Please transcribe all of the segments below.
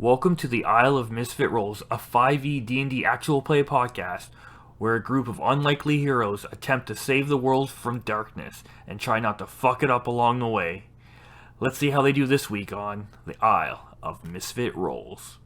Welcome to the Isle of Misfit Rolls, a 5e D&D actual play podcast where a group of unlikely heroes attempt to save the world from darkness and try not to fuck it up along the way. Let's see how they do this week on the Isle of Misfit Rolls.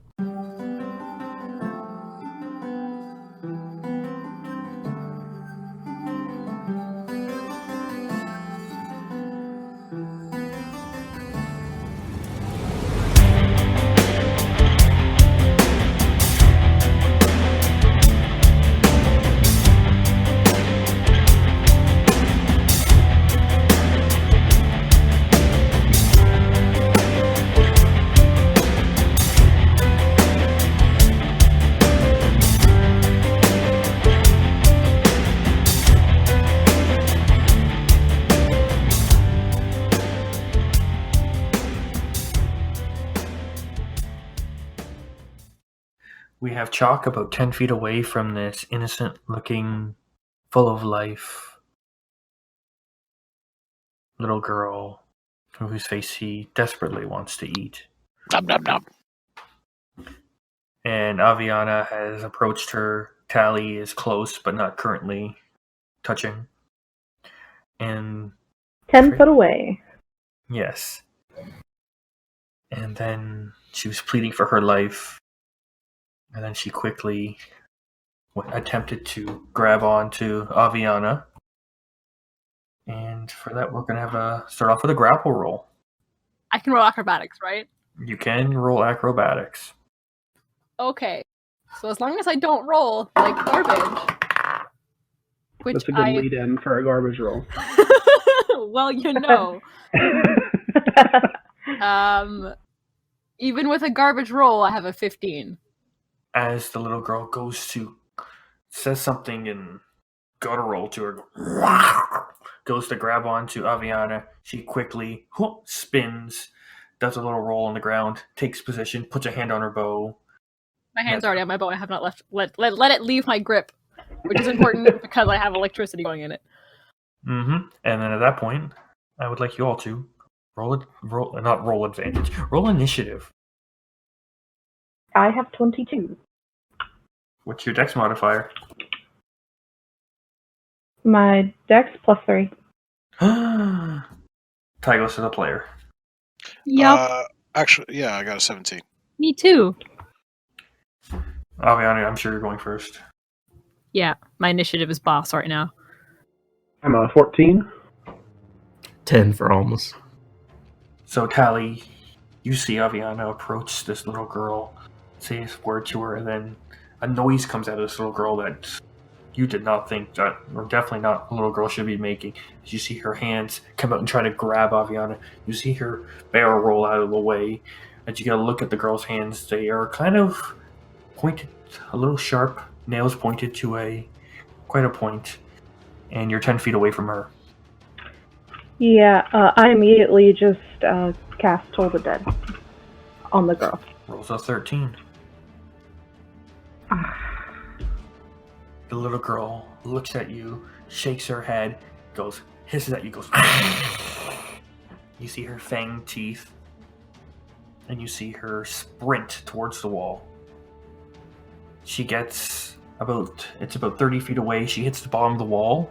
We have Chalk about 10 feet away from this innocent-looking, full of life little girl whose face he desperately wants to eat. Nom, nom, nom. And Aviana has approached her. Tally is close, but not currently touching. And 10 foot away. yes. And then she was pleading for her life. And then she quickly attempted to grab onto Aviana. And for that, we're going to start off with a grapple roll. I can roll acrobatics, right? You can roll acrobatics. Okay. So as long as I don't roll like garbage, which That's a good lead-in for a garbage roll. well, you know. Even with a garbage roll, I have a 15. As the little girl says something and guttural to her, goes to grab onto Aviana, she quickly spins, does a little roll on the ground, takes position, puts a hand on her bow. My hand's already on my bow. I have not let it leave my grip, which is important because I have electricity going in it. Mm-hmm. And then at that point, I would like you all to roll advantage. Roll initiative. I have 22. What's your dex modifier? My dex +3. Ty goes to the player. Yep. Actually, yeah, I got a 17. Me too. Aviana, I'm sure you're going first. Yeah, my initiative is boss right now. I'm a 14. 10 for almost. So, Tally, you see Aviana approach this little girl, say a word to her, and then a noise comes out of this little girl that you did not think that, or definitely not a little girl should be making. As you see her hands come out and try to grab Aviana, you see her barrel roll out of the way. As you get a look at the girl's hands, they are kind of pointed, a little sharp, nails pointed to quite a point, and you're 10 feet away from her. Yeah, I immediately just cast Toll the Dead on the girl. Rolls a 13. The little girl looks at you, shakes her head, hisses at you, goes. You see her fanged teeth, and you see her sprint towards the wall. She gets about 30 feet away. She hits the bottom of the wall.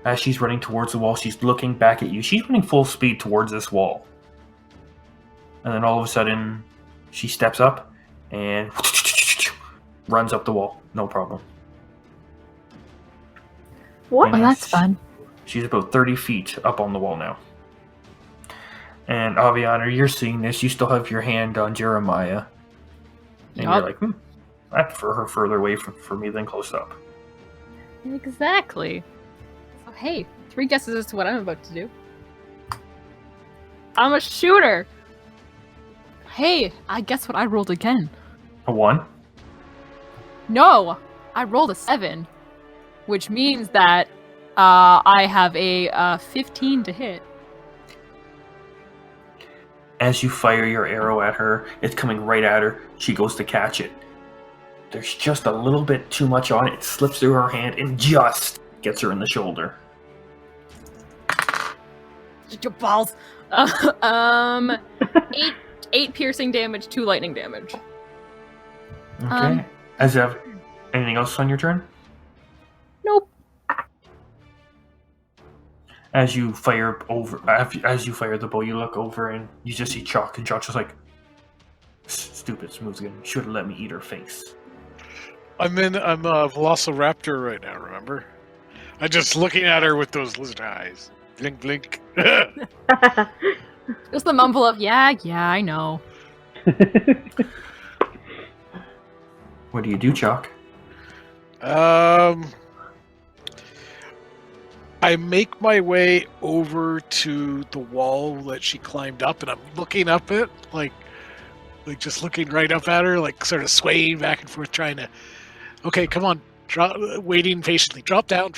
As she's running towards the wall, she's looking back at you. She's running full speed towards this wall. And then all of a sudden, she steps up and runs up the wall. No problem. What? Oh, that's fun. She's about 30 feet up on the wall now. And Aviana, you're seeing this. You still have your hand on Jeremiah. And you're like, I prefer her further away from me than close up. Exactly. So, hey, 3 guesses as to what I'm about to do. I'm a shooter. Hey, I guess what I rolled again. A 1? No, I rolled a 7, which means that I have a 15 to hit. As you fire your arrow at her, it's coming right at her. She goes to catch it. There's just a little bit too much on it. It slips through her hand and just gets her in the shoulder. Your balls. 18 8 piercing damage, 2 lightning damage. Okay. As you have anything else on your turn? Nope. As you fire the bow, you look over and you just see Chalk, and Chalk's just like, stupid smooth skin. Should have let me eat her face. I'm a Velociraptor right now, remember? I'm just looking at her with those lizard eyes. Blink, blink. Just the mumble of, yeah, I know. What do you do, Chalk? I make my way over to the wall that she climbed up, and I'm looking up it, like just looking right up at her, like sort of swaying back and forth, trying to. Okay, come on, waiting patiently. Drop down,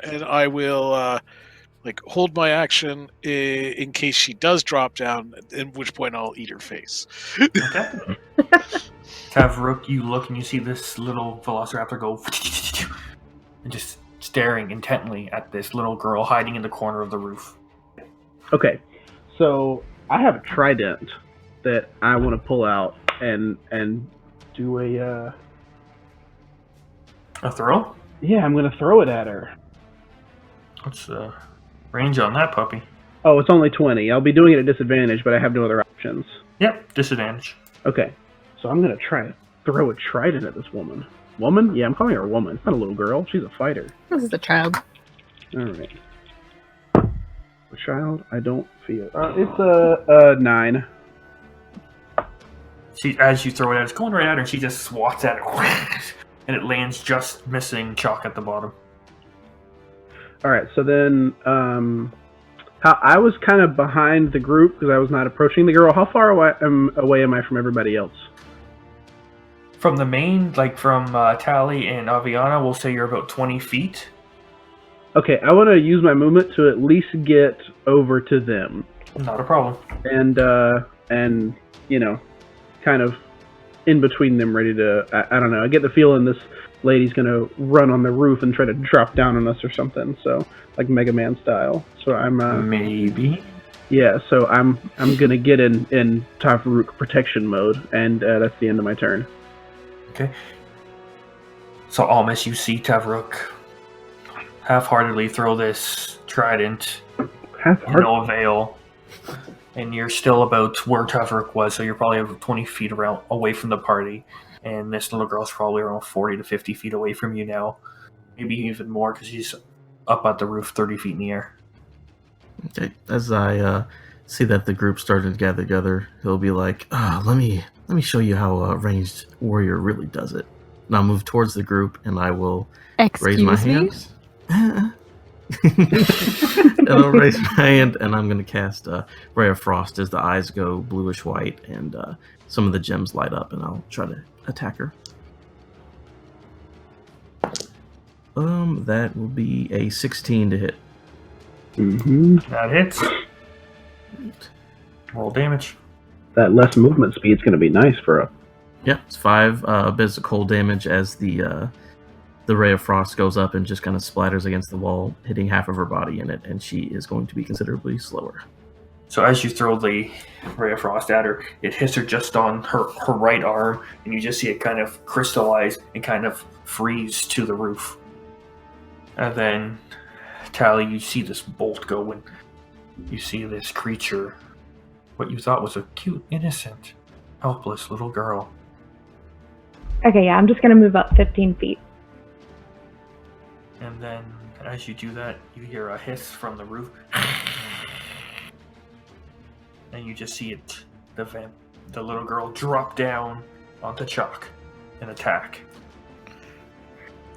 and I will hold my action in case she does drop down. At which point I'll eat her face. Okay. Tavrook, you look and you see this little Velociraptor go and just staring intently at this little girl hiding in the corner of the roof. Okay, so I have a trident that I want to pull out and do a. A throw? Yeah, I'm gonna throw it at her. What's the range on that puppy? Oh, it's only 20. I'll be doing it at disadvantage, but I have no other options. Yep, disadvantage. Okay, so I'm gonna try to throw a trident at this woman. Woman? Yeah, I'm calling her a woman. It's not a little girl. She's a fighter. This is a child. All right. A child? I don't feel. It's a 9. As you throw it at her, it's going right at her, and she just swats at it, and it lands just missing Chalk at the bottom. All right. So then, how I was kind of behind the group because I was not approaching the girl. How far away am I from everybody else? From the main, like from Tally and Aviana, we'll say you're about 20 feet. Okay, I want to use my movement to at least get over to them. Not a problem. And kind of in between them, ready to. I don't know. I get the feeling this lady's gonna run on the roof and try to drop down on us or something. So like Mega Man style. So I'm maybe. Yeah. So I'm gonna get in Tavrook protection mode, and that's the end of my turn. Okay. So almost you see Tavrook half-heartedly throw this trident to no avail, and you're still about where Tavrook was, so you're probably about 20 feet away from the party, and this little girl's probably around 40 to 50 feet away from you now, maybe even more because she's up at the roof 30 feet in the air. Okay, as I see that the group started to gather together, he'll be like, let me show you how a ranged warrior really does it. And I'll move towards the group, and I will raise my hand. And I'll raise my hand, and I'm going to cast Ray of Frost as the eyes go bluish white, and some of the gems light up, and I'll try to attack her. That will be a 16 to hit. Mm-hmm. That hits. Roll damage. That less movement speed's going to be nice for a. Yep, it's 5 bits of cold damage as the Ray of Frost goes up and just kind of splatters against the wall, hitting half of her body in it, and she is going to be considerably slower. So as you throw the Ray of Frost at her, it hits her just on her right arm, and you just see it kind of crystallize and kind of freeze to the roof. And then, Tally, you see this bolt go, and you see this creature, what you thought was a cute, innocent, helpless little girl. Okay, yeah, I'm just gonna move up 15 feet. And then, as you do that, you hear a hiss from the roof. And you just see it, the little girl drop down onto Chalk and attack.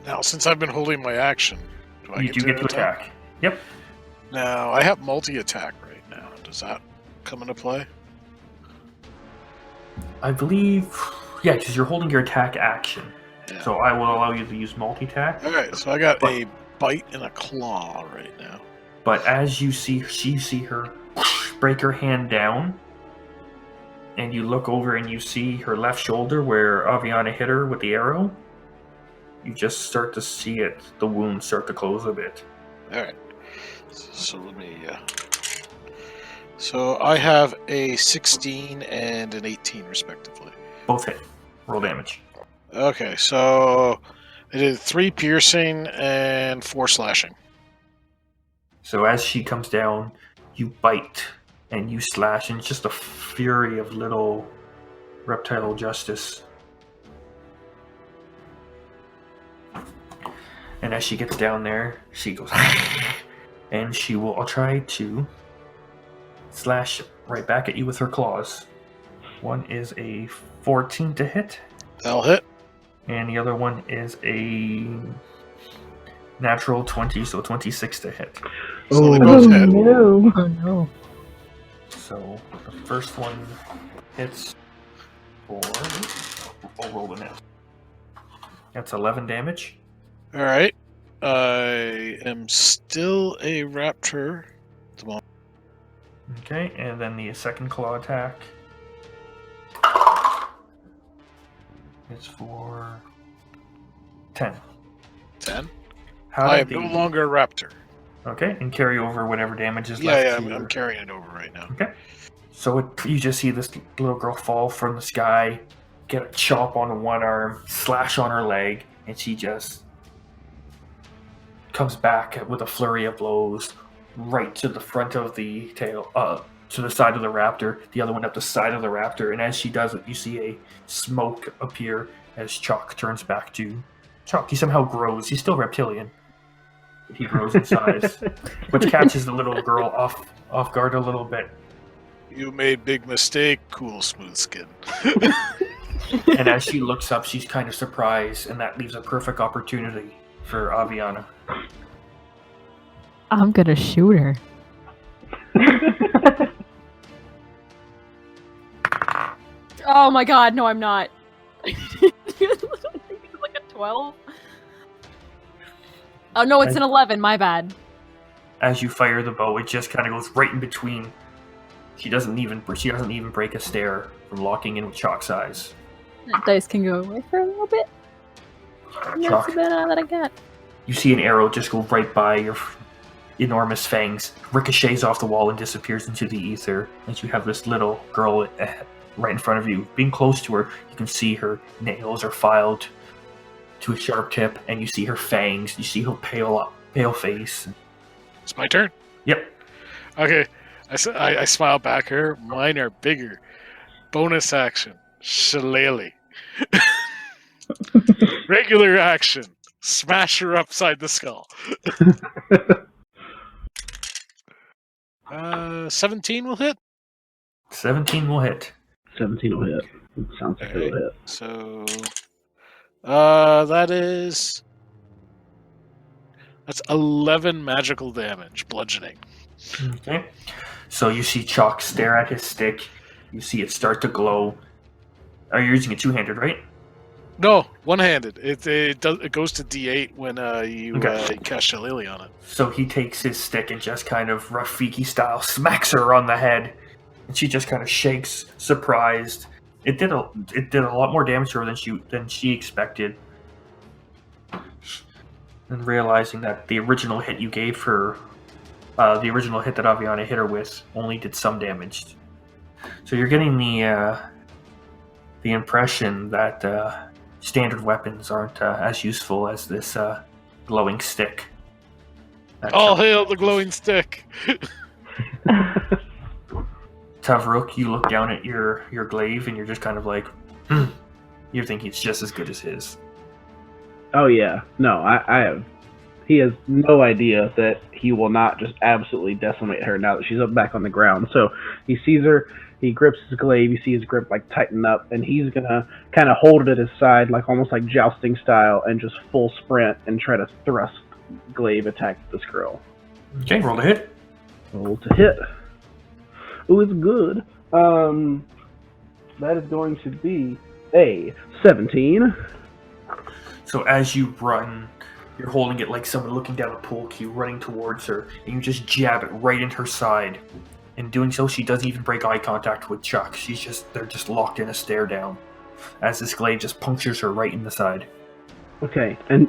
Now, since I've been holding my action, do I You do get to attack. Yep. Now, I have multi-attack right now. Does that come into play? I believe, yeah, because you're holding your attack action. Yeah. So I will allow you to use multi-attack. Alright, so I got a bite and a claw right now. But as you see her break her hand down, and you look over and you see her left shoulder where Aviana hit her with the arrow, you just start to see it, the wound start to close a bit. Alright, so let me So I have a 16 and an 18, respectively. Both hit. Roll damage. Okay, so I did 3 piercing and 4 slashing. So as she comes down, you bite and you slash, and it's just a fury of little reptile justice. And as she gets down there, she goes, and she will try to slash right back at you with her claws. One is a 14 to hit, That'll hit. and the other one is a natural 20, so 26 to hit. So they Oh both hit. no. Oh no. So the first one hits for... I'll roll the net. That's 11 damage. Alright. I am still a raptor at the moment. Okay, and then the second claw attack is for 10. 10. How I am did no the- longer a raptor. Okay, and carry over whatever damage is left. Yeah, to I'm your- carrying it over right now. Okay. So you just see this little girl fall from the sky, get a chop on one arm, slash on her leg, and she just comes back with a flurry of blows right to the front of the tail, to the side of the raptor, the other one up the side of the raptor, and as she does it, you see a smoke appear as Chalk turns back to Chalk. He somehow grows. He's still reptilian. He grows in size, which catches the little girl off guard a little bit. You made big mistake, cool smooth skin. And as she looks up, she's kind of surprised, and that leaves a perfect opportunity for Aviana. I'm gonna shoot her. Oh my god, no, I'm not. Like a 12? Oh no, it's an 11, my bad. As you fire the bow, it just kind of goes right in between. She doesn't even break a stare from locking in with Chalk's eyes. That dice can go away for a little bit. And that's Chalk, the bit that I got. you see an arrow just go right by your enormous fangs, ricochets off the wall and disappears into the ether. As you have this little girl right in front of you. Being close to her, you can see her nails are filed to a sharp tip, and you see her fangs. You see her pale face. It's my turn. Yep. Okay, I smile back at her. Mine are bigger. Bonus action, shillelagh. Regular action, smash her upside the skull. 17 will hit. 17 will hit. 17 will hit. It sounds like it'll hit. So, that's 11 magical damage, bludgeoning. Okay. So you see Chalk stare at his stick. You see it start to glow. Are you using it two-handed, right? No, one-handed. It goes to D8 when you Okay. cast Shillelagh on it. So he takes his stick and just kind of Rafiki style smacks her on the head, and she just kind of shakes, surprised. It did a lot more damage to her than she expected. And realizing that the original hit you gave her, the original hit that Aviana hit her with, only did some damage. So you're getting the impression that standard weapons aren't as useful as this glowing stick. All hail the glowing stick! Tavrok, you look down at your glaive and you're just kind of like, you think it's just as good as his. Oh yeah, no, I have. He has no idea that he will not just absolutely decimate her now that she's up back on the ground. So he sees her, he grips his glaive, you see his grip like tighten up, and he's gonna kind of hold it at his side, like almost like jousting style, and just full sprint and try to thrust glaive attack this girl. Okay, roll to hit. Roll to hit. Ooh, it's good. That is going to be a 17. So as you run, you're holding it like someone looking down a pool cue, running towards her, and you just jab it right into her side. In doing so, she doesn't even break eye contact with Chuck. They're just locked in a stare down, as this glaive just punctures her right in the side. Okay, and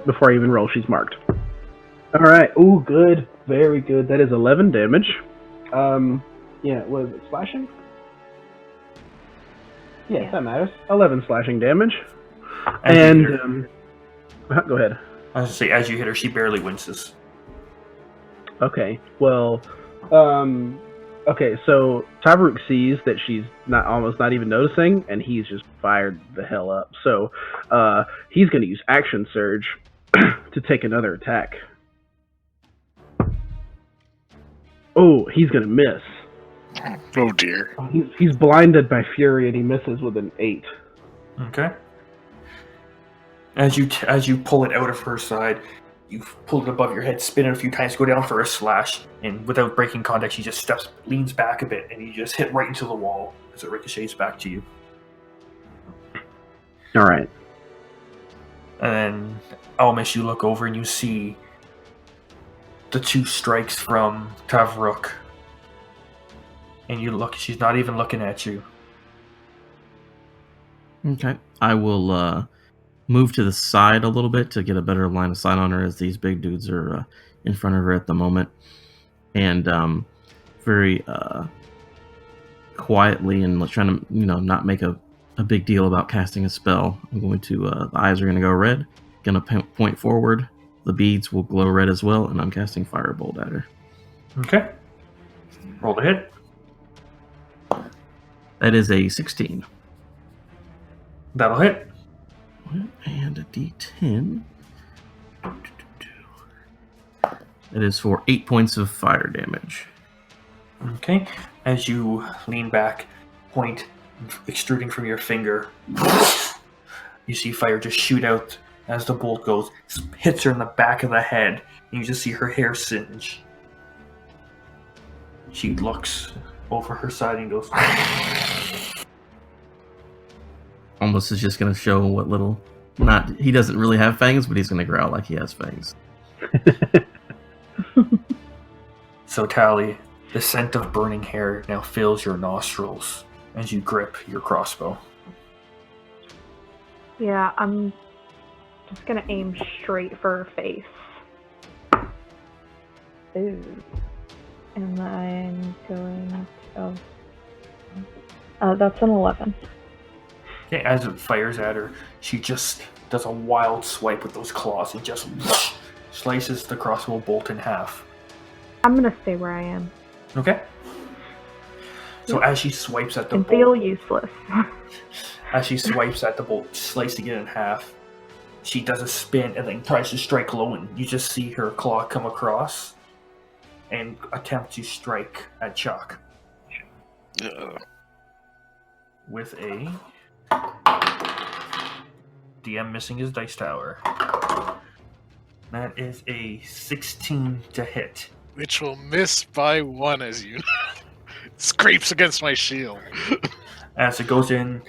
before I even roll, she's marked. All right. Ooh, good. Very good. That is 11 damage. Yeah, was it slashing? Yeah, Yeah. that matters. 11 slashing damage. As you hit her- Go ahead. I was gonna say, as you hit her, she barely winces. Okay, well, okay, so Tavaruk sees that she's almost not even noticing, and he's just fired the hell up. So, he's going to use Action Surge to take another attack. Oh, he's going to miss. Oh dear. He's blinded by fury, and he misses with an 8. Okay. As you pull it out of her side, you pull it above your head, spin it a few times, go down for a slash, and without breaking contact, she just leans back a bit, and you just hit right into the wall as it ricochets back to you. All right. And then, Almish, you look over and you see the 2 strikes from Tavruk. And you look, she's not even looking at you. Okay. I will move to the side a little bit to get a better line of sight on her, as these big dudes are in front of her at the moment. And very quietly and trying to, not make a big deal about casting a spell, I'm going to, the eyes are going to go red, going to point forward, the beads will glow red as well, and I'm casting Firebolt at her. Okay. Roll the hit. That is a 16. That'll hit. And a d10. That is for 8 points of fire damage. Okay. As you lean back, point extruding from your finger, you see fire just shoot out as the bolt goes, hits her in the back of the head, and you just see her hair singe. She looks over her side and goes, Almost is just going to show what little... he doesn't really have fangs, but he's going to growl like he has fangs. So Tally, the scent of burning hair now fills your nostrils as you grip your crossbow. Yeah, I'm just gonna aim straight for her face. Ooh. And I'm going to... that's an 11. Okay, as it fires at her, she just does a wild swipe with those claws and just slices the crossbow bolt in half. I'm gonna stay where I am. Okay? So as she swipes at the And bolt, feel useless. as she swipes at the bolt, slicing it in half, she does a spin and then tries to strike low, and you just see her claw come across and attempt to strike at Chuck with a DM missing his dice tower. That is a 16 to hit. Which will miss by 1, as you know. Scrapes against my shield. As it goes in,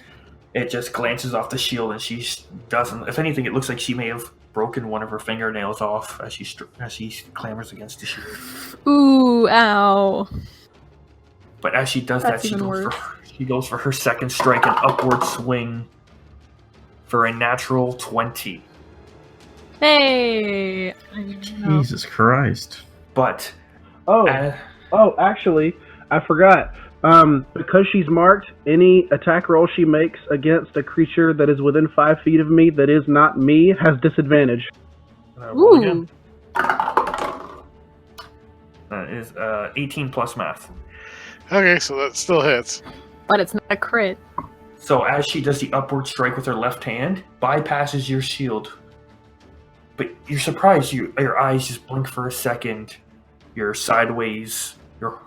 it just glances off the shield, and she doesn't. If anything, it looks like she may have broken one of her fingernails off as she clambers against the shield. Ooh, ow. But as she does That's that, even worse. she goes for her second strike, an upward swing for a natural 20. Hey! Jesus Christ. But Actually, I forgot. Because she's marked, any attack roll she makes against a creature that is within 5 feet of me that is not me has disadvantage. roll Ooh. again. That is 18 plus math. Okay, so that still hits. But it's not a crit. So as she does the upward strike with her left hand, bypasses your shield. But you're surprised. Your eyes just blink for a second. Your sideways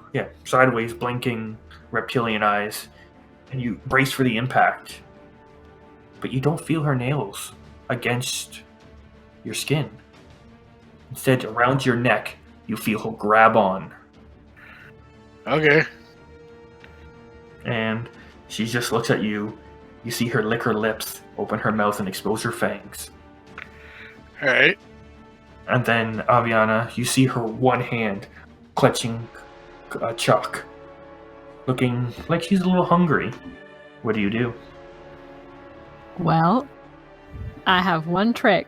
blinking reptilian eyes, and you brace for the impact. But you don't feel her nails against your skin. Instead, around your neck, you feel her grab on. Okay. And she just looks at you. You see her lick her lips, open her mouth, and expose her fangs. Alright. And then, Aviana, you see her one hand clutching Chuck, looking like she's a little hungry. What do you do? Well, I have one trick.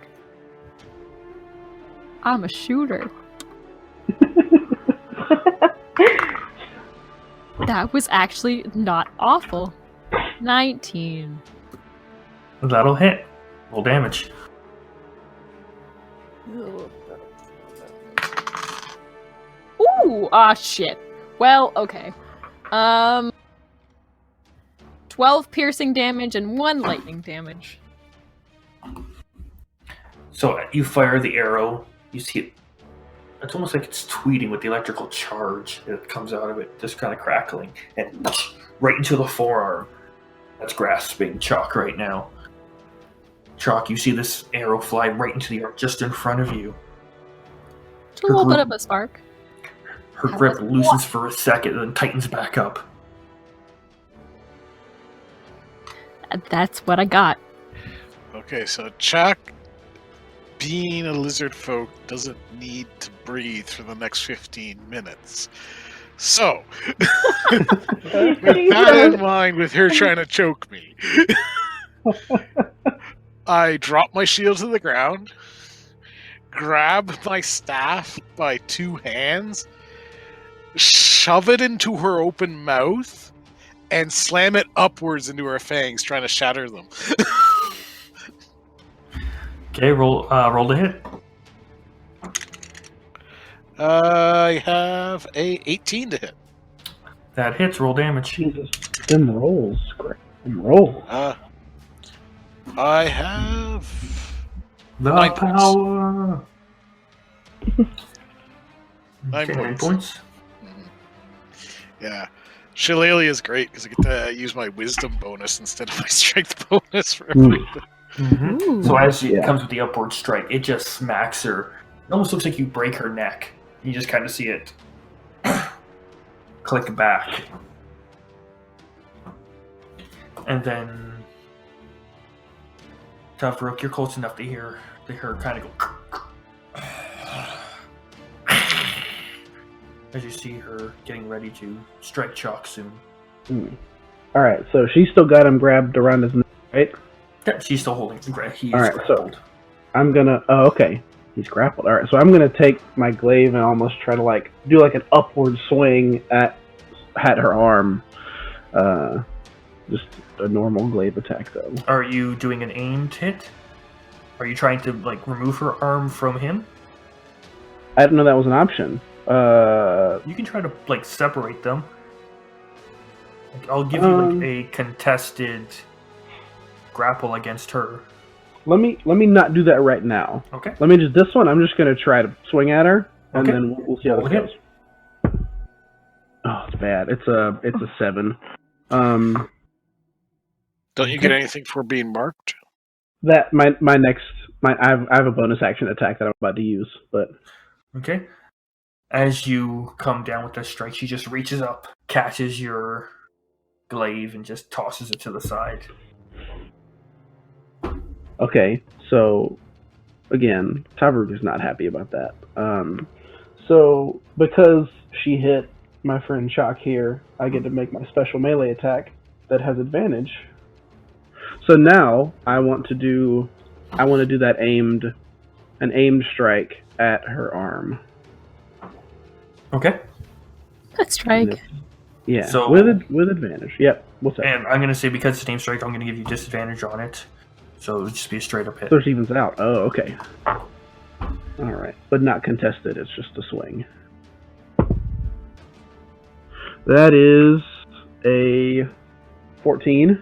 I'm a shooter. That was actually not awful. 19. That'll hit. Roll damage. Ooh, shit. Well, okay. 12 piercing damage and 1 lightning damage. So you fire the arrow. You see it. It's almost like it's tweeting with the electrical charge that comes out of it, just kind of crackling, and right into the forearm that's grasping Chalk right now. Chalk, you see this arrow fly right into the arm just in front of you. Just a little bit of a spark. Her grip loosens for a second and then tightens back up. That's what I got. Okay, so Chuck, being a lizard folk, doesn't need to breathe for the next 15 minutes. So, with that in mind, with her trying to choke me, I drop my shield to the ground, grab my staff by 2 hands, shove it into her open mouth, and slam it upwards into her fangs, trying to shatter them. Okay, roll to hit. I have a 18 to hit. That hits. Roll damage. Jesus. Them rolls. Great. Them rolls. I have The 9 points. power. 9 Okay, 9 points. points. Yeah. Shillelagh is great because I get to use my wisdom bonus instead of my strength bonus for everything. Mm-hmm. So as it Yeah. comes with the upward strike, it just smacks her. It almost looks like you break her neck. You just kind of see it click back. And then Tavrook, you're close enough to hear her kind of go as you see her getting ready to strike Chalk soon. Alright, so she's still got him grabbed around his neck, right? Yeah, she's still holding. He's All right, so- grappled. I'm gonna... Oh, okay. He's grappled. Alright, so I'm gonna take my glaive and almost try to, do an upward swing at her arm. Just a normal glaive attack, though. Are you doing an aimed hit? Are you trying to remove her arm from him? I didn't know that was an option. You can try to separate them. I'll give you a contested grapple against her. Let me not do that right now. Okay. Let me just this one. I'm just gonna try to swing at her, and Okay. then we'll see how Roll this the goes. Oh, it's bad. It's a 7. Don't you get anything for being marked? That I have a bonus action attack that I'm about to use, but Okay. As you come down with the strike, she just reaches up, catches your glaive, and just tosses it to the side. okay. So again, Tavrug is not happy about that. So because she hit my friend Chalk here, I get to make my special melee attack that has advantage. So now I want to do that aimed strike at her arm. Okay. Let's strike. Yeah, So- with advantage. Yep. What's that? And I'm going to say, because it's named strike, I'm going to give you disadvantage on it. So it would just be a straight up hit. So it evens out. Oh, okay. All right, but not contested. It's just a swing. That is a 14.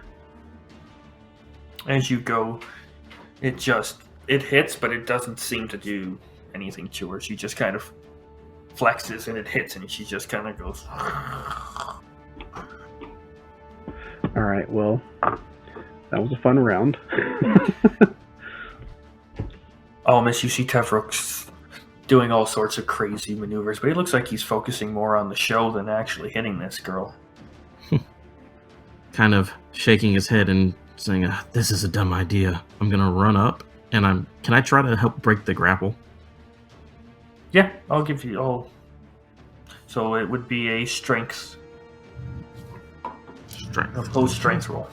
As you go, it hits, but it doesn't seem to do anything to her. She just kind of flexes and it hits, and she just kind of goes. All right. Well, that was a fun round. Oh, Miss, you see Tevrook's doing all sorts of crazy maneuvers, but he looks like he's focusing more on the show than actually hitting this girl. Kind of shaking his head and saying, "This is a dumb idea. I'm gonna run up and Can I try to help break the grapple?" Yeah, I'll give you all. So it would be a strength, opposed strength roll.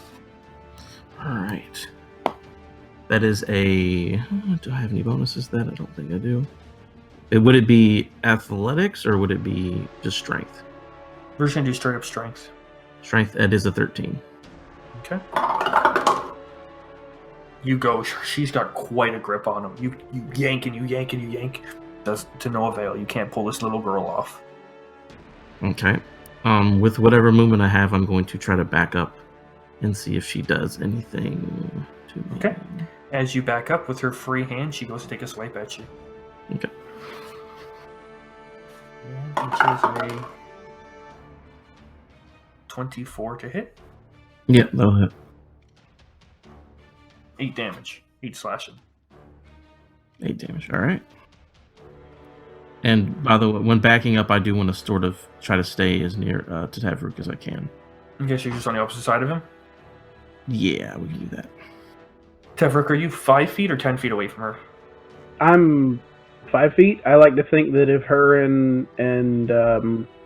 All right. That is a. Do I have any bonuses? That I don't think I do. Would it be athletics or would it be just strength? We're just gonna do straight up strength. Strength Ed is a 13. Okay. You go. She's got quite a grip on him. You yank and you yank and you yank. Does to no avail. You can't pull this little girl off. Okay. With whatever movement I have, I'm going to try to back up and see if she does anything to me. Okay. As you back up with her free hand, she goes to take a swipe at you. Okay. And which is a 24 to hit. Yeah, that'll hit. 8 damage. 8 slashing. 8 damage. All right. And by the way, when backing up, I do want to sort of try to stay as near to Tavruk as I can. Okay, so you're just on the opposite side of him? Yeah, we can do that. Tavruk, are you 5 feet or 10 feet away from her? I'm 5 feet. I like to think that if her and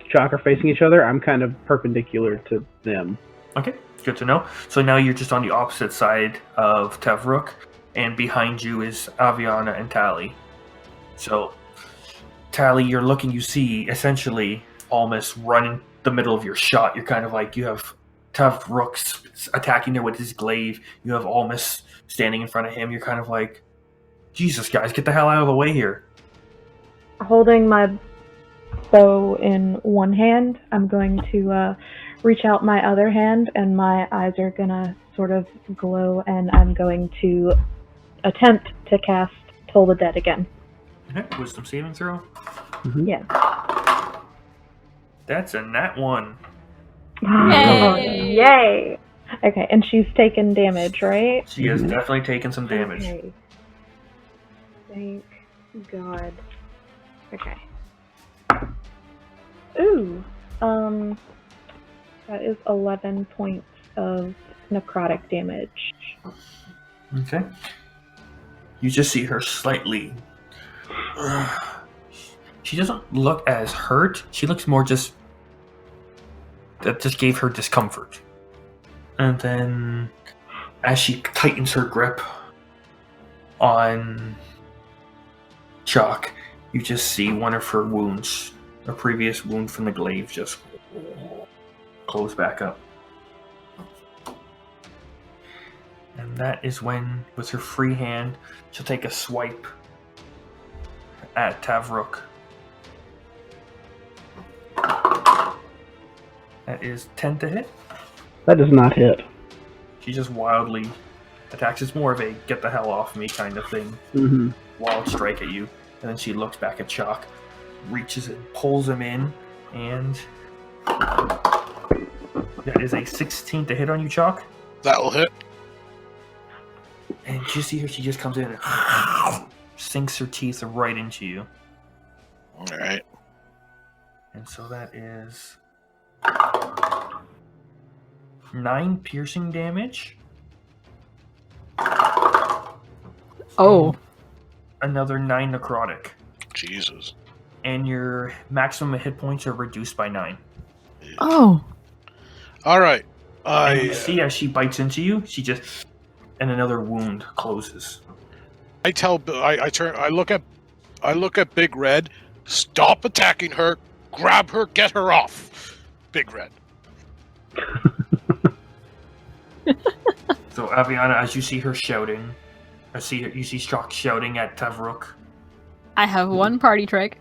Chalk are facing each other, I'm kind of perpendicular to them. Okay, good to know. So now you're just on the opposite side of Tavruk, and behind you is Aviana and Tally. So, Tally, you're looking, you see essentially Almas run in the middle of your shot. You're kind of like, you have Tavruk attacking there with his glaive. You have Almas standing in front of him. You're kind of like, Jesus, guys, get the hell out of the way here. Holding my bow in one hand, I'm going to reach out my other hand, and my eyes are gonna sort of glow, and I'm going to attempt to cast Toll the Dead again. Okay, wisdom saving throw. Mm-hmm. Yeah. That's a nat 1. Yay! Yay! Okay, and she's taken damage, right? She has definitely taken some damage. Okay. Thank God. Okay. Ooh. That is 11 points of necrotic damage. Okay. You just see her slightly. She doesn't look as hurt. She looks more just. That just gave her discomfort. And then, as she tightens her grip on Chalk, you just see one of her wounds, a previous wound from the glaive, just close back up. And that is when, with her free hand, she'll take a swipe at Tavruk. That is 10 to hit. That does not hit. She just wildly attacks. It's more of a get the hell off me kind of thing. Mm-hmm. Wild strike at you. And then she looks back at Chalk, reaches and pulls him in, and that is a 16 to hit on you, Chalk. That'll hit. And you see her, she just comes in and sinks her teeth right into you. Alright. And so that is 9 piercing damage. Oh. Another 9 necrotic. Jesus. And your maximum hit points are reduced by 9. Oh. Alright. And you see as she bites into you, she just... And another wound closes. I look at Big Red, stop attacking her, grab her, get her off. Big Red. So Aviana, as you see her shouting, you see Chalk shouting at Tavruk. I have one party trick.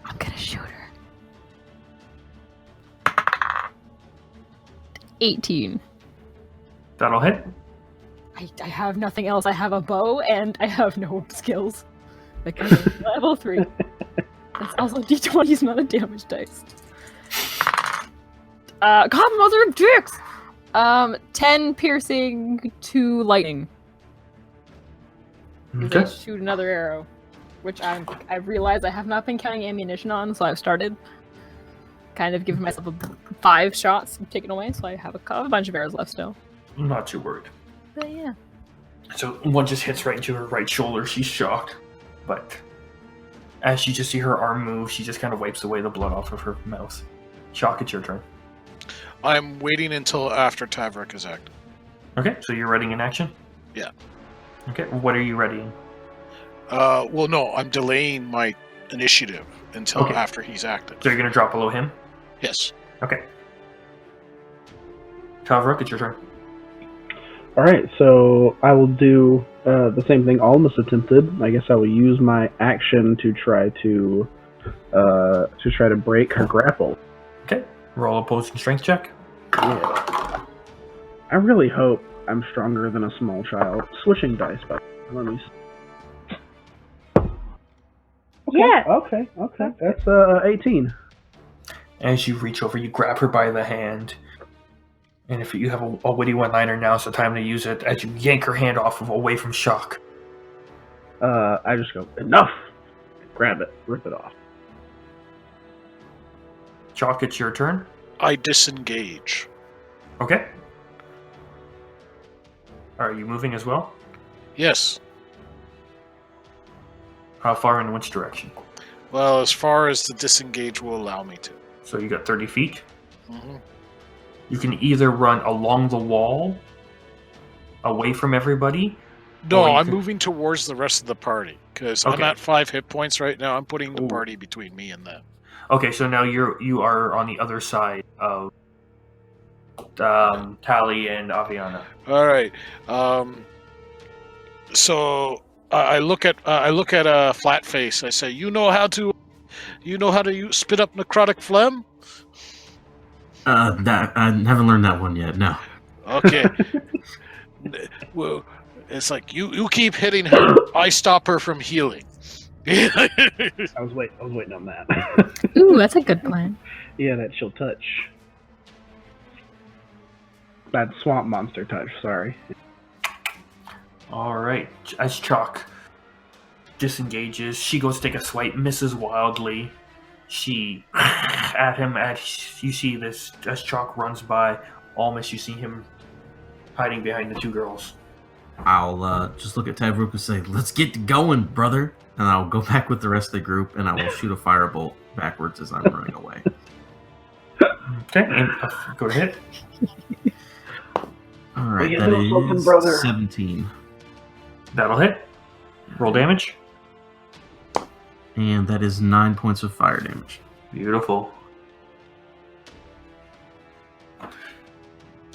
I'm gonna shoot her. 18. That'll hit. I have nothing else. I have a bow and I have no skills. Like I'm level 3. That's also D20's not a damage dice. God, mother of dicks! 10 piercing, 2 lightning. Okay. I shoot another arrow, which I realize I have not been counting ammunition on, so I've started kind of giving myself 5 shots taken away, so I have a bunch of arrows left still. I'm not too worried. But yeah. So one just hits right into her right shoulder. She's shocked. But as you just see her arm move, she just kind of wipes away the blood off of her mouth. Chalk, it's your turn. I'm waiting until after Tavruk is active. Okay, so you're readying in action? Yeah. Okay, what are you readying? Well, no, I'm delaying my initiative until Okay. after he's active. So you're going to drop below him? Yes. Okay. Tavrook, it's your turn. Alright, so I will do the same thing Almas attempted. I guess I will use my action to try to break her grapple. Okay. Roll opposing strength check. Yeah. I really hope I'm stronger than a small child. Switching dice, but let me see. Yeah. Okay. That's 18. As you reach over, you grab her by the hand. And if you have a witty one-liner, now's the time to use it. As you yank her hand away from Shock. I just go, enough! Grab it, rip it off. Shock, it's your turn. I disengage. Okay. Are you moving as well? Yes. How far and in which direction? Well, as far as the disengage will allow me to. So you got 30 feet. Mm-hmm. You can either run along the wall, away from everybody. No, or you I'm can- moving towards the rest of the party because Okay. I'm at 5 hit points right now. I'm putting the Ooh. party between me and them. Okay, so now you are on the other side of Tally and Aviana. All right. So I look at a flat face. I say, you know how to spit up necrotic phlegm? That I haven't learned that one yet. No. Okay. Well, it's like you keep hitting her. I stop her from healing. I was waiting on that. Ooh, that's a good plan. Yeah, that she'll touch. That swamp monster touch, sorry. All right. As Chalk disengages, she goes to take a swipe, misses wildly. She at him. You see this as Chalk runs by. Almost, you see him hiding behind the two girls. I'll just look at Tavrook and say, "Let's get going, brother." And I'll go back with the rest of the group, and I will shoot a firebolt backwards as I'm running away. Okay, and go ahead. All right, you that know something, is brother? 17, That'll hit. Roll damage. and that is 9 points of fire damage. Beautiful.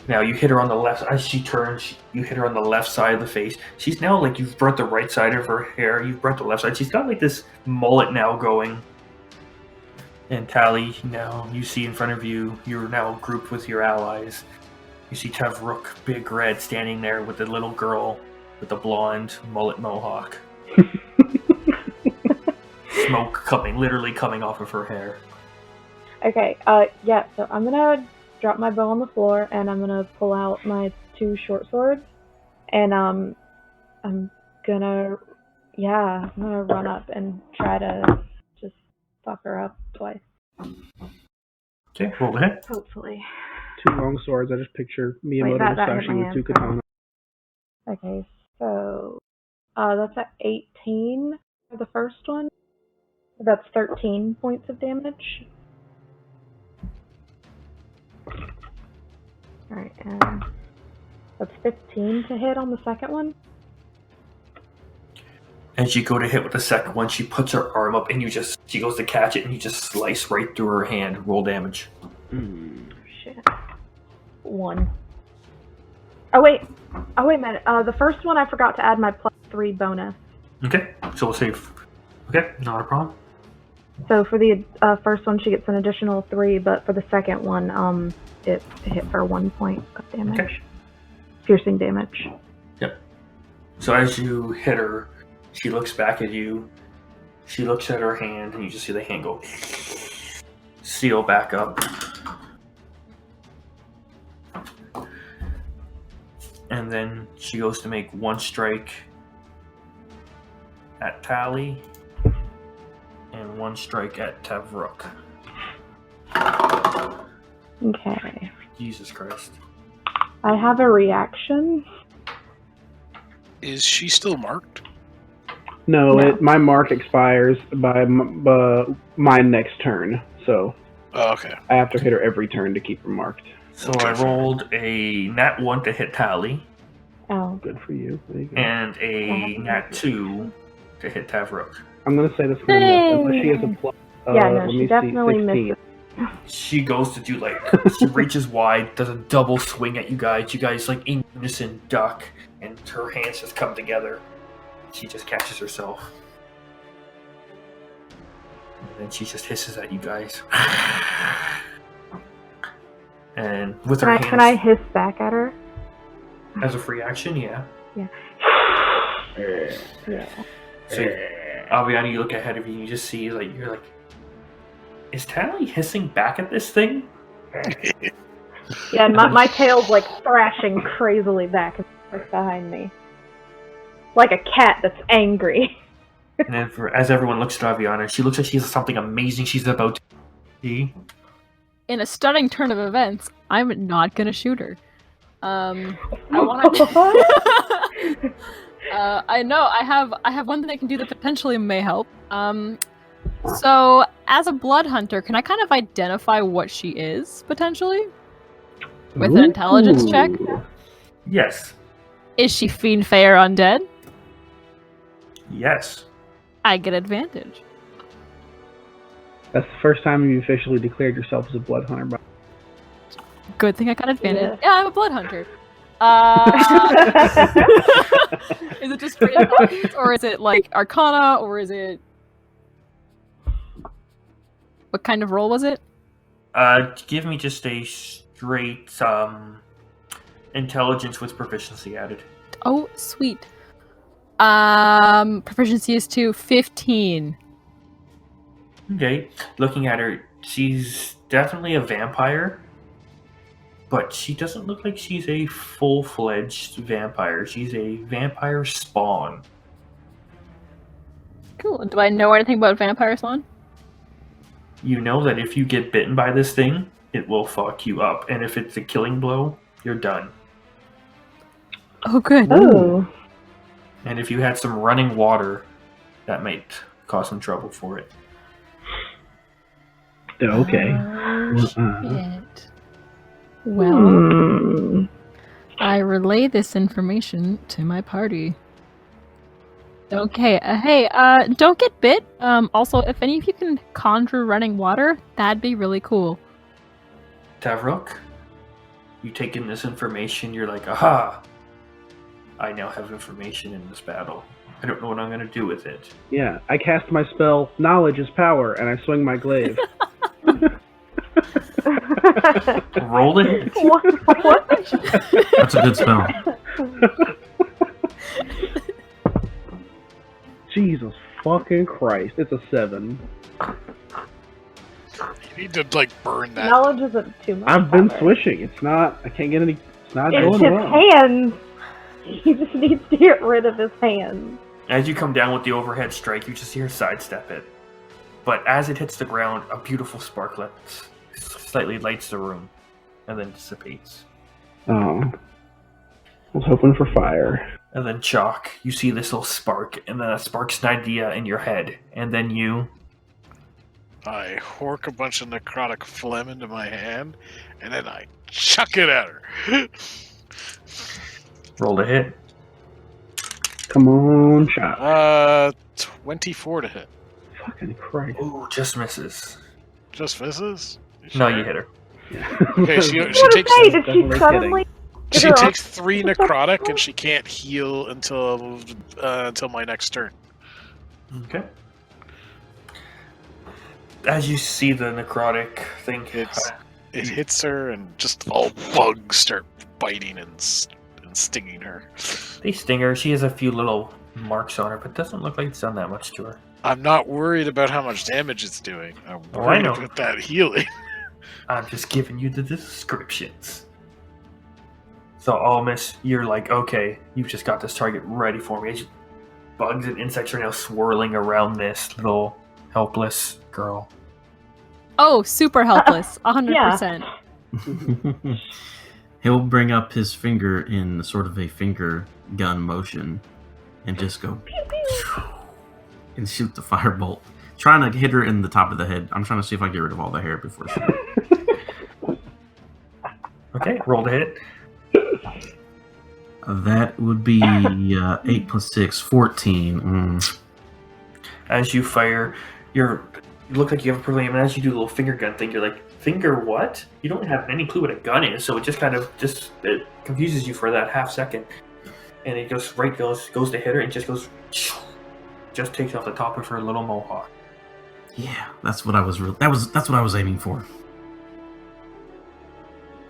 Now you hit her on the left. As she turns, you hit her on the left side of the face. She's now like you've burnt the right side of her hair. You've burnt the left side. She's got like this mullet now going. And Tally, now you see in front of you. You're now grouped with your allies. You see Tavrook, Big Red, standing there with the little girl with the blonde mullet mohawk. Smoke literally coming off of her hair. Okay, yeah, so I'm gonna drop my bow on the floor, and I'm gonna pull out my two short swords, and I'm gonna run up and try to just fuck her up twice. Okay, roll the hit. Hopefully. Two long swords, I just picture Miyamoto that hit Musashi my with hand, two sorry. katanas. Okay, so that's at 18 for the first one. That's 13 points of damage. Alright, and that's 15 to hit on the second one. As you go to hit with the second one, she puts her arm up and she goes to catch it and you just slice right through her hand. Roll damage. Shit. 1. Oh wait a minute. The first one I forgot to add my +3 bonus. Okay, so we'll save. Okay, not a problem. So for the first one, she gets an additional 3, but for the second one, it hit for 1 point of damage. Okay. Piercing damage. So as you hit her, she looks back at you. She looks at her hand, and you just see the hand go seal back up. And then she goes to make one strike at Tally and one strike at Tavrook. Okay. Jesus Christ. I have a reaction. Is she still marked? No, No. my mark expires by my next turn, so Oh, okay. I have to hit her every turn to keep her marked. So Okay, I rolled a nat 1 to hit Tally Oh. Good for you. There you go. and a nat 2 to hit Tavrook. I'm gonna say that's gonna miss unless she has a plus. Yeah, no, let she me definitely see, 16. misses. She goes to do like she reaches wide, does a double swing at you guys. You guys like in unison duck, and her hands just come together. She just catches herself, and then she just hisses at you guys. And with her hands, Can I hiss back at her? as a free action, yeah. Yeah. Yeah. So, Aviana, you look ahead of you, and you just see like you're like, is Tally hissing back at this thing? Yeah, and my tail's like thrashing crazily back and forth behind me. Like a cat that's angry. And then as everyone looks at Aviana, she looks like she has something amazing she's about to see. In a stunning turn of events, I'm not gonna shoot her. I want to. I know I have one thing I can do that potentially may help. So as a blood hunter, can I kind of identify what she is potentially with an intelligence check? Yes. Is she fiend, fey, or undead? Yes. I get advantage. That's the first time you officially declared yourself as a blood hunter. Bro. Good thing I got advantage. Yeah. Yeah, I'm a blood hunter. Is it just straight intelligence, or is it like Arcana, or is it? What kind of roll was it? Give me just a straight intelligence with proficiency added. Oh, sweet. Proficiency is to 15. Okay. Looking at her, she's definitely a vampire, but she doesn't look like she's a full-fledged vampire. She's a vampire spawn. Cool. Do I know anything about vampire spawn? You know that if you get bitten by this thing, it will fuck you up, and if it's a killing blow, you're done. Oh, good. Oh. And if you had some running water, that might cause some trouble for it. Okay. Shit. Well, Hmm. I relay this information to my party. Okay, don't get bit. Also, if any of you can conjure running water, that'd be really cool. Tavrok, you take in this information, you're like, aha! I now have information in this battle. I don't know what I'm going to do with it. Yeah, I cast my spell, Knowledge is Power, and I swing my glaive. Roll it. What? That's a good spell. Jesus fucking Christ, it's a 7. You need to like burn that. Knowledge isn't too much. I've been power. swishing. It's not, I can't get any, it's not It's going his well. hands. He just needs to get rid of his hands. As you come down with the overhead strike, you just hear sidestep it. But as it hits the ground, a beautiful sparklet slightly lights the room and then dissipates. Oh. I was hoping for fire. And then Chalk, you see this little spark, and then that sparks an idea in your head. And then you... I hork a bunch of necrotic phlegm into my hand, and then I chuck it at her. roll a hit. Come on, shot. 24 to hit. Fucking Christ. Ooh, just misses. Just misses? No, you hit her. Yeah. Okay, she What takes a day! Did definitely she suddenly? get she her takes off? 3 necrotic, and she can't heal until my next turn. Okay. As you see the necrotic thing, It hits her, and just all bugs start biting and stinging her. they sting her. She has a few little marks on her, but doesn't look like it's done that much to her. I'm not worried about how much damage it's doing. I'm Oh, I worried know. about that healing. I'm just giving you the descriptions. So, Almas, you're like, okay, you've just got this target ready for me. Bugs and insects are now swirling around this little helpless girl. Oh, super helpless. 100%. He'll bring up his finger in sort of a finger gun motion and just go and shoot the firebolt. Trying to hit her in the top of the head. I'm trying to see if I get rid of all the hair before she... Okay, roll to hit. That would be 8 plus 6, 14. As you fire, you look like you have a perfect aim, and as you do the little finger gun thing, you're like, finger what? You don't have any clue what a gun is, so it just kind of it confuses you for that half second. And it goes to hit her, and just goes, just takes off the top of her little mohawk. Yeah, that's what I was. That's what I was aiming for.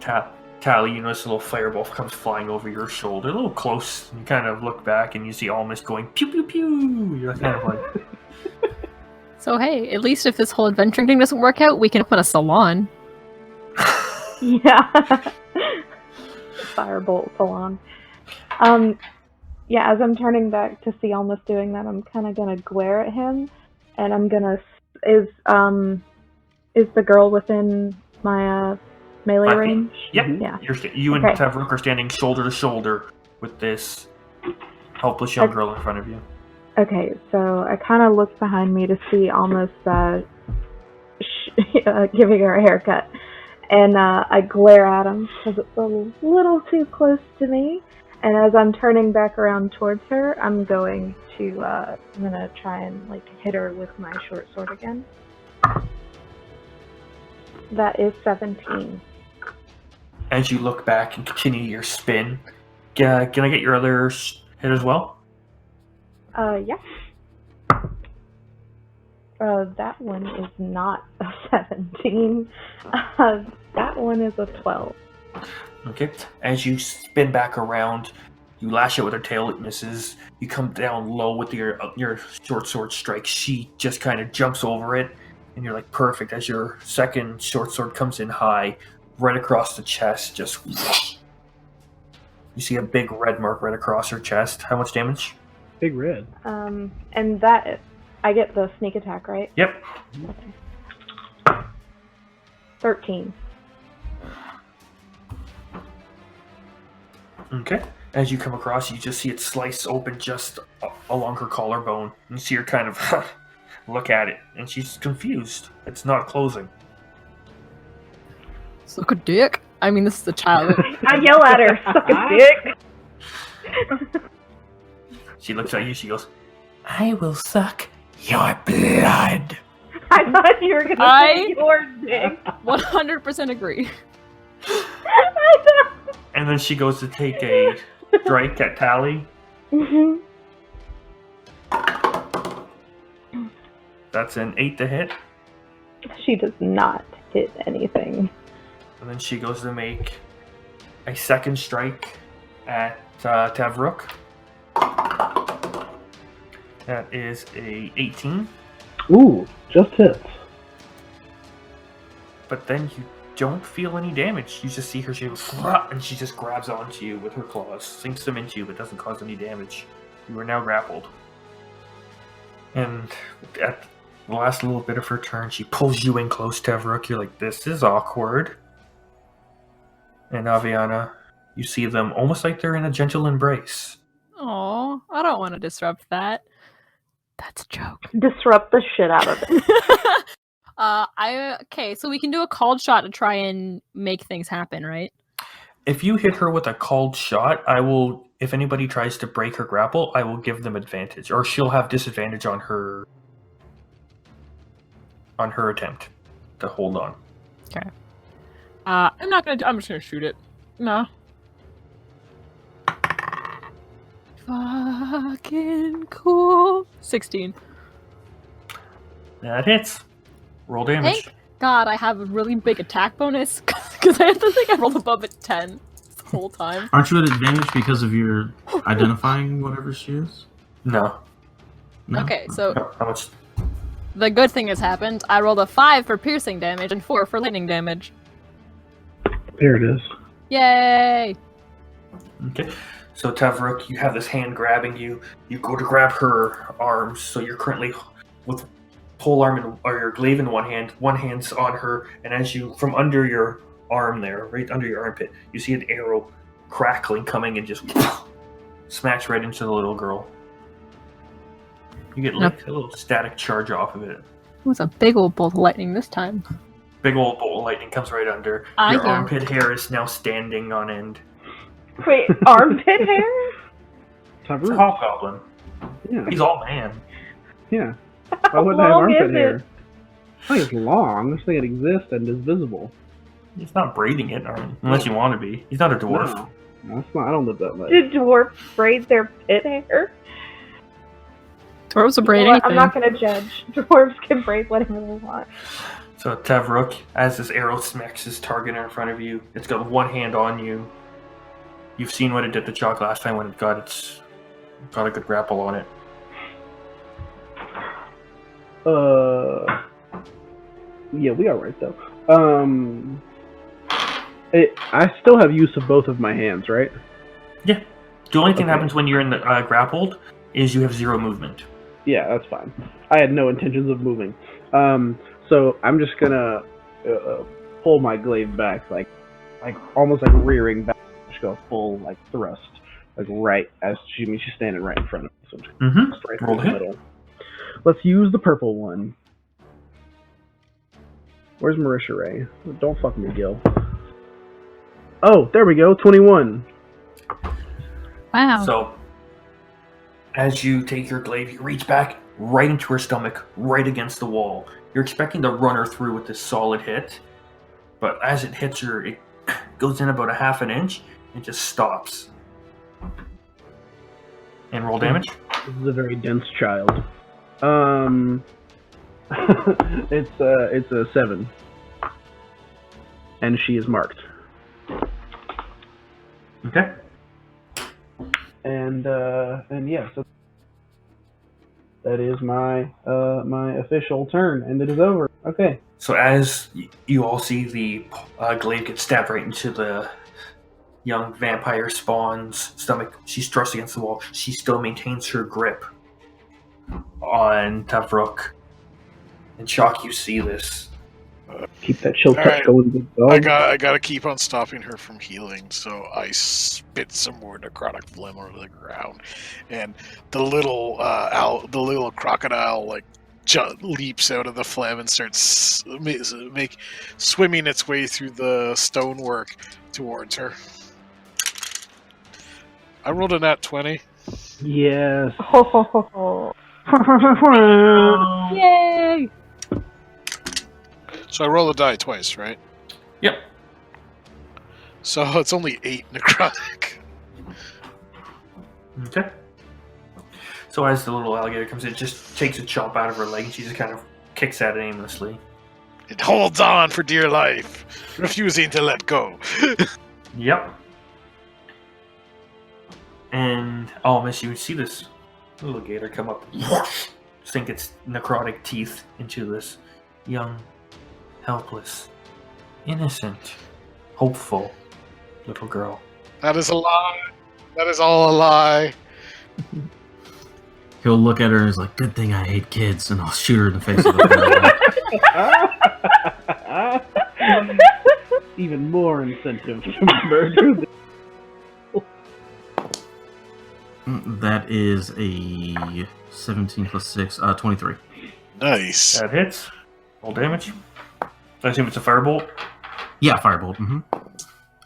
Tally, you notice a little fireball comes flying over your shoulder, a little close. You kind of look back, and you see Almas going pew pew pew. You're kind of like. So hey, at least if this whole adventuring thing doesn't work out, we can open a salon. Yeah. Firebolt salon. Yeah, as I'm turning back to see Almas doing that, I'm kind of gonna glare at him, and I'm gonna is the girl within my melee range? Yep. Yeah. You and Tavrook are standing shoulder to shoulder with this helpless young girl in front of you. Okay, so I kind of look behind me to see Almas giving her a haircut, and I glare at him because it's a little too close to me. And as I'm turning back around towards her, I'm gonna try and like hit her with my short sword again. That is 17. As you look back and continue your spin, can I get your other hit as well? Yeah. That one is not a 17. That one is a 12. Okay. As you spin back around, you lash it with her tail, it misses. You come down low with your short sword strike. She just kind of jumps over it, and you're like, perfect. As your second short sword comes in high, right across the chest, just whoosh. You see a big red mark right across her chest. How much damage? Big red. And that I get the sneak attack, right? Yep. Okay. 13. Okay. As you come across, you just see it slice open just along her collarbone. You see her kind of look at it, and she's confused. It's not closing. Suck a dick. I mean, this is a child. I yell at her, suck a dick. She looks at you, she goes, I will suck your blood. I thought you were going to say your dick. 100% agree. And then she goes to take a strike at Tally. Mm-hmm. That's an 8 to hit. She does not hit anything. And then she goes to make a second strike at Tavrook. That is a 18. Ooh, just hits. But then you don't feel any damage. You just see her, she goes, and she just grabs onto you with her claws, sinks them into you, but doesn't cause any damage. You are now grappled. And at the last little bit of her turn, she pulls you in close, Tavrook. You're like, this is awkward. And Aviana, you see them almost like they're in a gentle embrace. Aw, I don't want to disrupt that. That's a joke. Disrupt the shit out of it. Okay, so we can do a called shot to try and make things happen, right? If you hit her with a called shot, I will, if anybody tries to break her grapple, I will give them advantage. Or she'll have disadvantage on her attempt to hold on. Okay. I'm just gonna shoot it. No. Fucking cool. 16. That hits. Roll damage. Thank God I have a really big attack bonus, because I have to think I rolled above a 10 the whole time. Aren't you at advantage because of your identifying whatever she is? No. Okay, so How much? the good thing has happened. I rolled a 5 for piercing damage and 4 for lightning damage. There it is. Yay! Okay. So Tavrook, you have this hand grabbing you. You go to grab her arms, so you're currently with pole arm or your glaive in one hand's on her, and as you, from under your arm there, right under your armpit, you see an arrow crackling coming and just smacks right into the little girl. You get like a little static charge off of it. It was a big old bolt of lightning this time. Big old bolt of lightning comes right under. Your armpit hair is now standing on end. Wait, armpit hair? It's a hobgoblin. Yeah. He's all man. Yeah. Why wouldn't I have long armpit is hair? it? I think it's long. This thing it exists and is visible. He's not braiding it, unless you want to be. He's not a dwarf. No, that's not. I don't live that life. Do dwarfs braid their pit hair? Dwarves will braid You know what? anything. I'm not gonna judge. Dwarves can braid whatever they want. So Tavruk, as this arrow smacks his target in front of you, it's got one hand on you. You've seen what it did to Chalk last time when it got a good grapple on it. Yeah, we are right though. I still have use of both of my hands, right? Yeah. The only thing that Okay. happens when you're in the grappled is you have 0 movement. Yeah, that's fine. I had no intentions of moving. So I'm just gonna pull my glaive back, like almost like rearing back. Just go full like thrust, like right as she's standing right in front of me. So I'm just Mm-hmm. right Roll through to the hit. middle. Let's use the purple one. Where's Marisha Ray? Don't fuck me, Gil. Oh, there we go. 21. Wow. So, as you take your glaive, you reach back right into her stomach, right against the wall. You're expecting to run her through with this solid hit, but as it hits her, it goes in about a half an inch and just stops. And roll damage. This is a very dense child. It's a 7, and she is marked. Okay. And yeah, so that is my my official turn, and it is over. Okay. So as you all see the glaive get stabbed right into the young vampire spawn's stomach, she's thrust against the wall. She still maintains her grip on Tavruk. And Shock, you see this. Keep that chill touch Alright. going, big dog. I gotta keep on stopping her from healing, so I spit some more necrotic phlegm onto the ground, and the little crocodile like leaps out of the phlegm and starts swimming its way through the stonework towards her. I rolled a nat 20. Yes. Yay! So I roll a die twice, right? Yep. So it's only 8 necrotic. Okay. So as the little alligator comes in, it just takes a chop out of her leg and she just kind of kicks at it aimlessly. It holds on for dear life, refusing to let go. Yep. And Miss, you would see this little gator come up, sink its necrotic teeth into this young, helpless, innocent, hopeful little girl. That is a lie. That is all a lie. He'll look at her and he's like, "Good thing I hate kids," and I'll shoot her in the face with a Even more incentive to murder this. That is a 17 plus 6, 23. Nice. That hits. Roll damage. I assume it's a firebolt. Yeah, firebolt.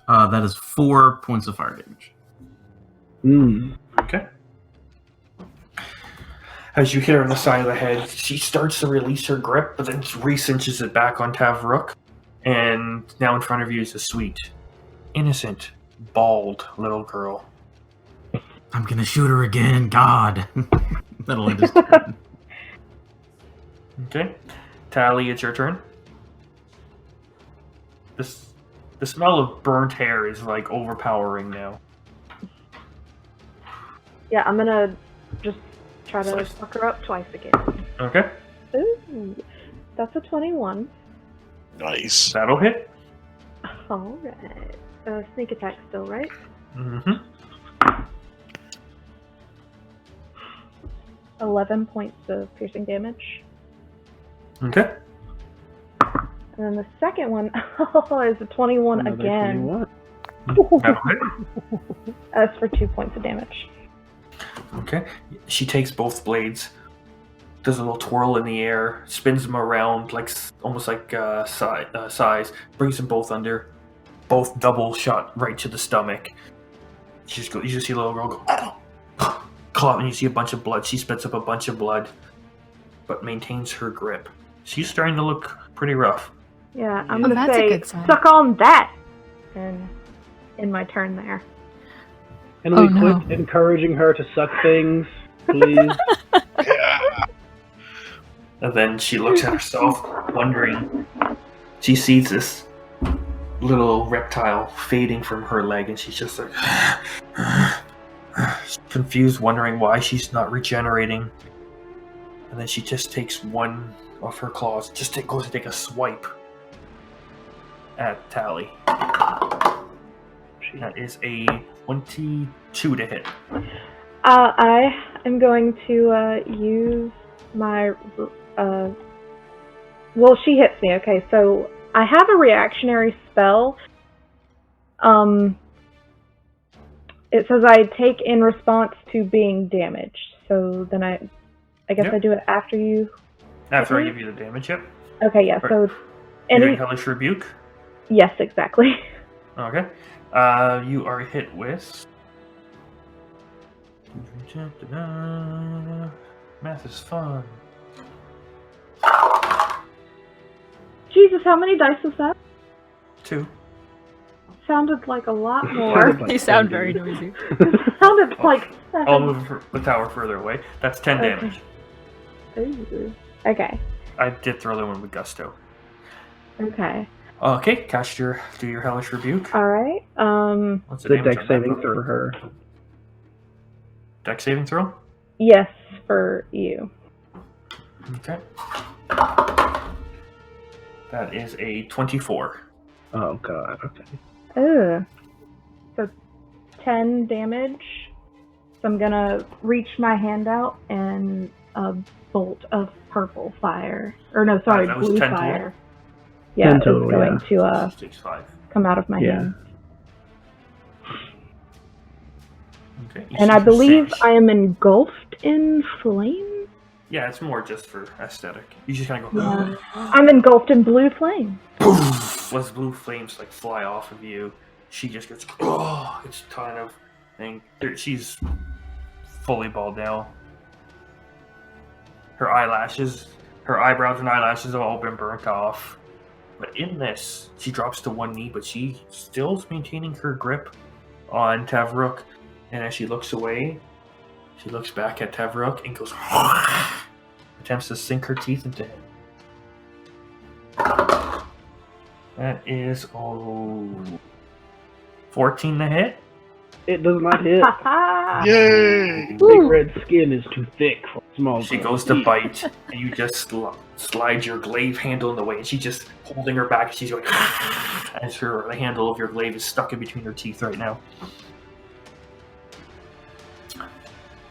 That is 4 points of fire damage. Okay. As you hit her on the side of the head, she starts to release her grip, but then re-cinches it back on Tavruk. And now in front of you is a sweet, innocent, bald little girl. I'm gonna shoot her again, God. That'll end his turn. Okay. Tally, it's your turn. The smell of burnt hair is like overpowering now. Yeah, I'm gonna just try to fuck her up twice again. Okay. Ooh, that's a 21. Nice. That'll hit. Alright. Sneak attack still, right? Mm-hmm. 11 points of piercing damage. Okay. And then the second one is a 21 Another again. 21. That'll hit. That's for 2 points of damage. Okay. She takes both blades, does a little twirl in the air, spins them around like almost like size, brings them both under, both double shot right to the stomach. You just see a little girl go, oh, claw, and you see a bunch of blood. She spits up a bunch of blood, but maintains her grip. She's starting to look pretty rough. Yeah, I'm Oh, gonna that's a say, good sign. suck on that! And in my turn there. Can we Oh, no. quit encouraging her to suck things, please? And then she looks at herself, wondering. She sees this little reptile fading from her leg, and she's just like confused, wondering why she's not regenerating. And then she just takes one of her claws, goes to take a swipe at Tally. That is a 22 to hit. I am going to use my. Well, she hits me. Okay, so I have a reactionary spell. It says I take in response to being damaged. So then I guess Yep. I do it after you. After I give you the damage, yep. Okay, yeah. Right. So You're doing any. Hellish Rebuke. Yes, exactly. Okay. You are hit with. Math is fun. Jesus, how many dice is that? 2. Sounded like a lot more. Sounded like They sound 10, very dude. noisy. Sounded like. I'll move the tower further away. That's 10 Okay. damage. Ooh. Okay. I did throw the one with gusto. Okay. Okay, do your Hellish Rebuke. All right. What's The damage deck on that? saving throw for her. Deck saving throw? Yes, for you. Okay. That is a 24. Oh god, okay. Ugh. So 10 damage. So I'm gonna reach my hand out and a bolt of purple fire. Or no, sorry, that was blue 10 total? fire. Yeah, 10 it's total, going to She takes 5. come out of my Yeah. hand. Okay. you And see I her believe sage. I am engulfed in flame. Yeah, it's more just for aesthetic. You just kind of go. Yeah. I'm engulfed in blue flame. Poof! As blue flames like fly off of you, she just gets. Oh, it's kind of thing. She's fully bald now. Her eyebrows and eyelashes have all been burnt off. But in this, she drops to one knee, but she still is maintaining her grip on Tavrook. And as she looks away, she looks back at Tavrook and goes. Attempts to sink her teeth into him. That is 14 to hit. It does not hit. Haha! Yay! Big red skin is too thick for small. She goes to bite, and you just slide your glaive handle in the way, and she's just holding her back. She's going as the handle of your glaive is stuck in between her teeth right now.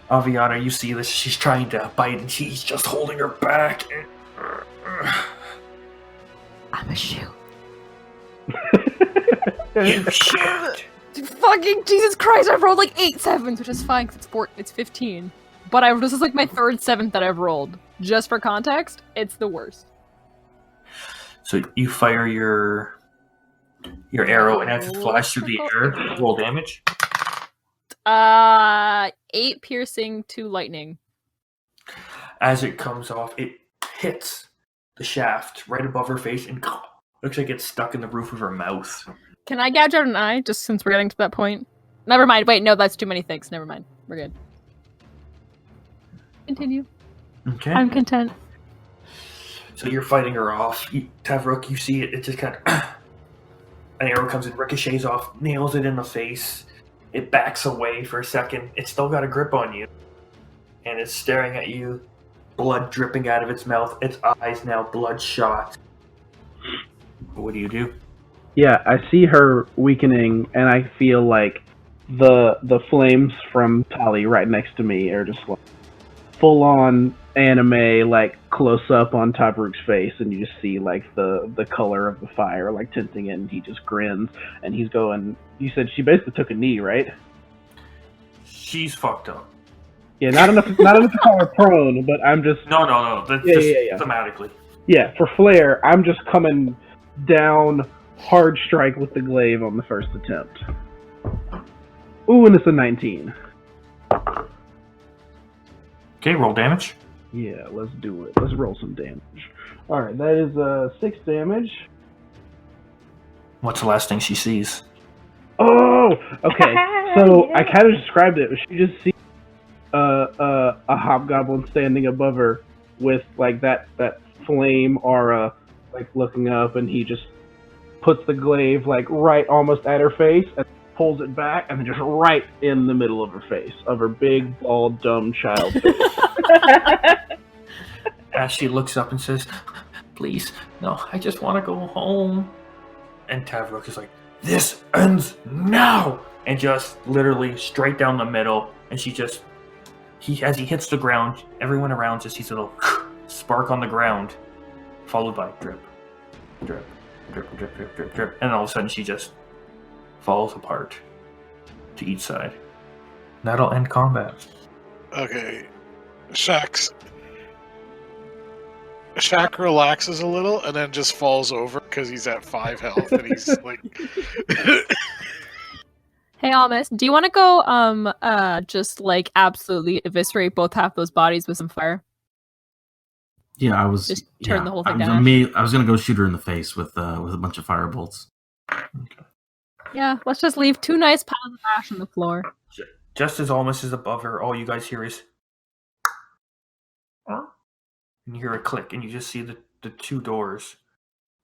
Aviana, you see this? She's trying to bite, and she's just holding her back. I'm a shoot. You shoot! Fucking Jesus Christ! I've rolled like 8 sevens, which is fine because it's 15. But this is like my third 7th that I've rolled. Just for context, it's the worst. So you fire your arrow, and as it flies through the air, roll damage. 8 piercing, 2 lightning. As it comes off, it hits the shaft right above her face, and looks like it's stuck in the roof of her mouth. Can I gouge out an eye, just since we're getting to that point? Never mind. Wait, no, that's too many things. Never mind. We're good. Continue. Okay. I'm content. So you're fighting her off. Tavrook, you see it. It just kind of an arrow comes and ricochets off, nails it in the face. It backs away for a second. It's still got a grip on you, and it's staring at you, blood dripping out of its mouth. Its eyes now bloodshot. What do you do? Yeah, I see her weakening, and I feel like the flames from Tali right next to me are just like full on anime, like close up on Tavrook's face, and you just see like the color of the fire like tinting it, and he just grins, and he's going. You said she basically took a knee, right? She's fucked up. Yeah, not enough to call her prone, but I'm just No. That's Yeah, just yeah. thematically. yeah for flair. I'm just coming down hard strike with the glaive on the first attempt. Ooh, and it's a 19. Okay, roll damage. Yeah, let's do it. Let's roll some damage. Alright, that is 6 damage. What's the last thing she sees? Oh! Okay, so Yeah. I kind of described it, but she just sees a hobgoblin standing above her with like that flame aura, like looking up, and he just puts the glaive like right almost at her face and pulls it back, and then just right in the middle of her face, of her big, bald, dumb child face. As she looks up and says, "Please, no, I just want to go home." And Tavrook is like, "This ends now!" And just literally straight down the middle. And she just, as he hits the ground, everyone around just sees a little spark on the ground, followed by drip, drip, drip, drip, drip, drip, drip. And all of a sudden she just falls apart to each side. That'll end combat. Okay. Shaq relaxes a little and then just falls over because he's at 5 health and he's like... Hey, Almas, do you want to go, just like absolutely eviscerate both half those bodies with some fire? Yeah, I was Just turn the whole thing I was, down. I was gonna go shoot her in the face with a bunch of fire bolts. Yeah, let's just leave 2 nice piles of ash on the floor. Just as Almas is above her, all you guys hear is... Oh. And you hear a click, and you just see the 2 doors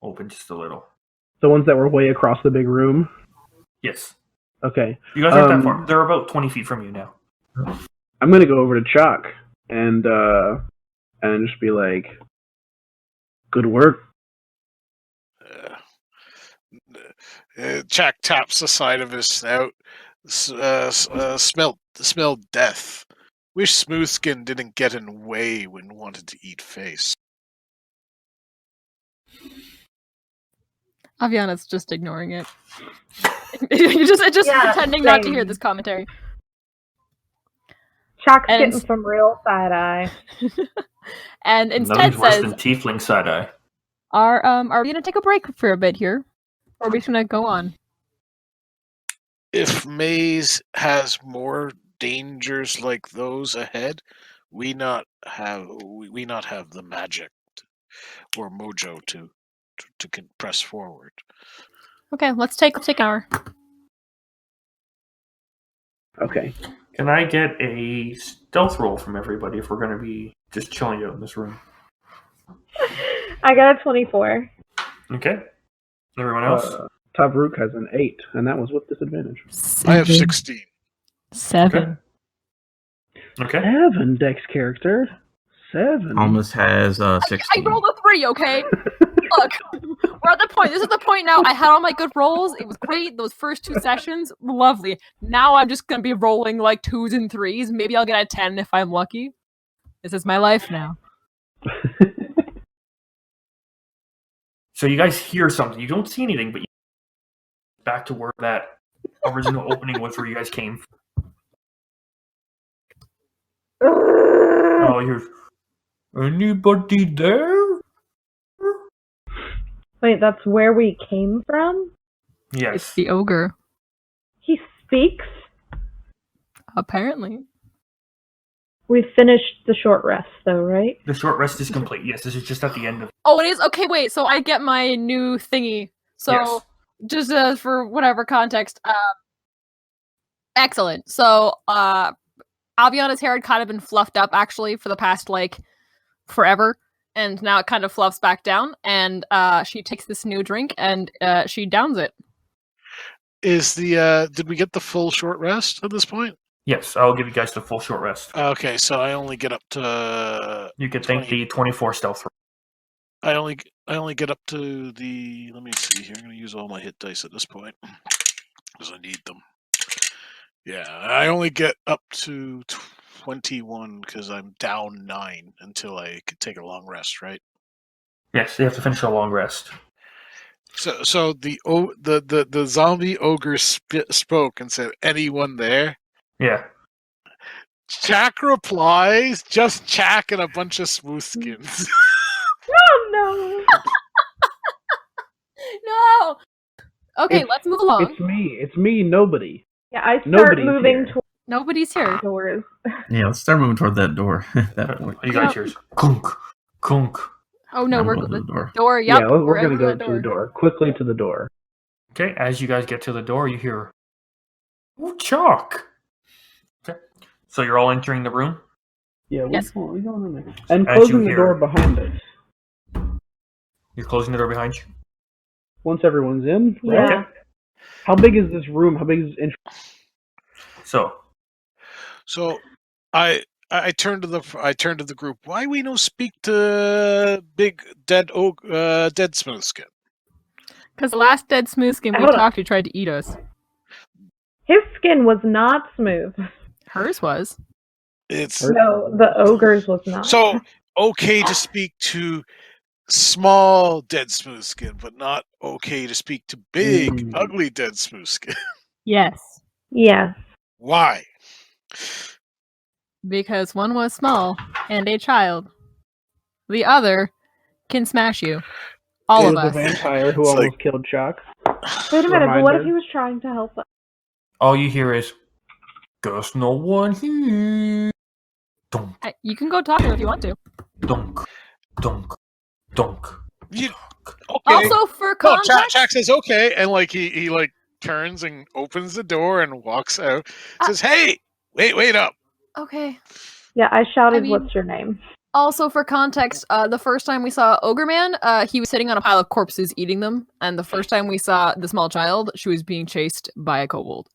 open just a little. The ones that were way across the big room? Yes. Okay. You guys aren't that far. They're about 20 feet from you now. I'm gonna go over to Chuck and just be like, "Good work." Jack taps the side of his snout. Smelled death. Wish Smoothskin didn't get in the way when wanted to eat face. Aviana's just ignoring it. You're just Yeah, pretending not to same. hear this commentary. Chuck's And- getting some real side eye. And instead Nothing's worse says, than tiefling side-eye. are we gonna take a break for a bit here? Or are we just gonna go on? If Maze has more dangers like those ahead, we not have the magic or mojo to press forward. Okay, let's take an hour. Okay. Can I get a stealth roll from everybody if we're going to be just chilling out in this room? I got a 24. Okay. Everyone else? Tavruk has an 8, and that was with disadvantage. I have 16. 7. Okay. 7 dex character. 7. Almost has I 16. rolled a 3, okay? Look, we're at the point. This is the point now. I had all my good rolls. It was great. Those first 2 sessions, lovely. Now I'm just gonna be rolling like 2s and 3s. Maybe I'll get a 10 if I'm lucky. This is my life now. So you guys hear something. You don't see anything, but back to where that original opening was where you guys came from. Oh, here's... Anybody there? Wait, that's where we came from? It's Yes. the ogre, He speaks? apparently. We finished the short rest, though, right? The short rest is complete. Yes, this is just at the end of... Oh, it is? Okay, wait. So I get my new thingy. So, Yes. just for whatever context. Excellent. So, Aviana's hair had kind of been fluffed up, actually, for the past, like, forever. And now it kind of fluffs back down. And she takes this new drink, and she downs it. Is the did we get the full short rest at this point? Yes, I'll give you guys the full short rest. Okay, so I only get up to You could thank 20. the 24 stealth roll. I only get up to the. Let me see here. I'm going to use all my hit dice at this point because I need them. Yeah, I only get up to 21 because I'm down 9 until I could take a long rest, right? Yes, you have to finish a long rest. So the zombie ogre spoke and said, "Anyone there?" Yeah. Chak replies, "Just Chak and a bunch of smoothskins." Oh, No! Okay, let's move along. It's me, nobody. Yeah, I start Nobody's moving here. Nobody's here. Doors. Yeah, let's start moving toward that door at that point. You guys hear kunk, kunk. Oh no, I'm we're going to the door. door. Yep, Yeah, we're over gonna go that to the door. Quickly to the door. Okay, as you guys get to the door, you hear, "Ooh, chalk." Okay, so you're all entering the room. Yeah, Yes. we going in there. And As closing you the hear- door behind us. You're closing the door behind you. Once everyone's in, right? Yeah. How big is this room? How big is this So So I turned to the group. Why we no speak to big dead smooth skin? Because the last dead smooth skin we Hold on. talked to tried to eat us. His skin was not smooth. Hers was. It's No, the ogre's was not. so okay to speak to small dead smooth skin, but not okay to speak to big ugly dead smooth skin. Yes. Yes. Why? Because one was small and a child. The other can smash you. All It of was a us. vampire who It's almost like- killed Chuck. Wait a minute, but what if Reminder. he was trying to help us? all you hear is, "Guess no one here." Dunk, You can go talk to him if you want to. dunk, dunk, dunk. You, dunk. okay. Also, for No, context, Chak says okay, and like he like turns and opens the door and walks out. Says, "Hey, wait up." okay. Yeah, I shouted, I mean- what's your name? Also, for context, the first time we saw Ogre Man, he was sitting on a pile of corpses eating them, and the first time we saw the small child, she was being chased by a kobold.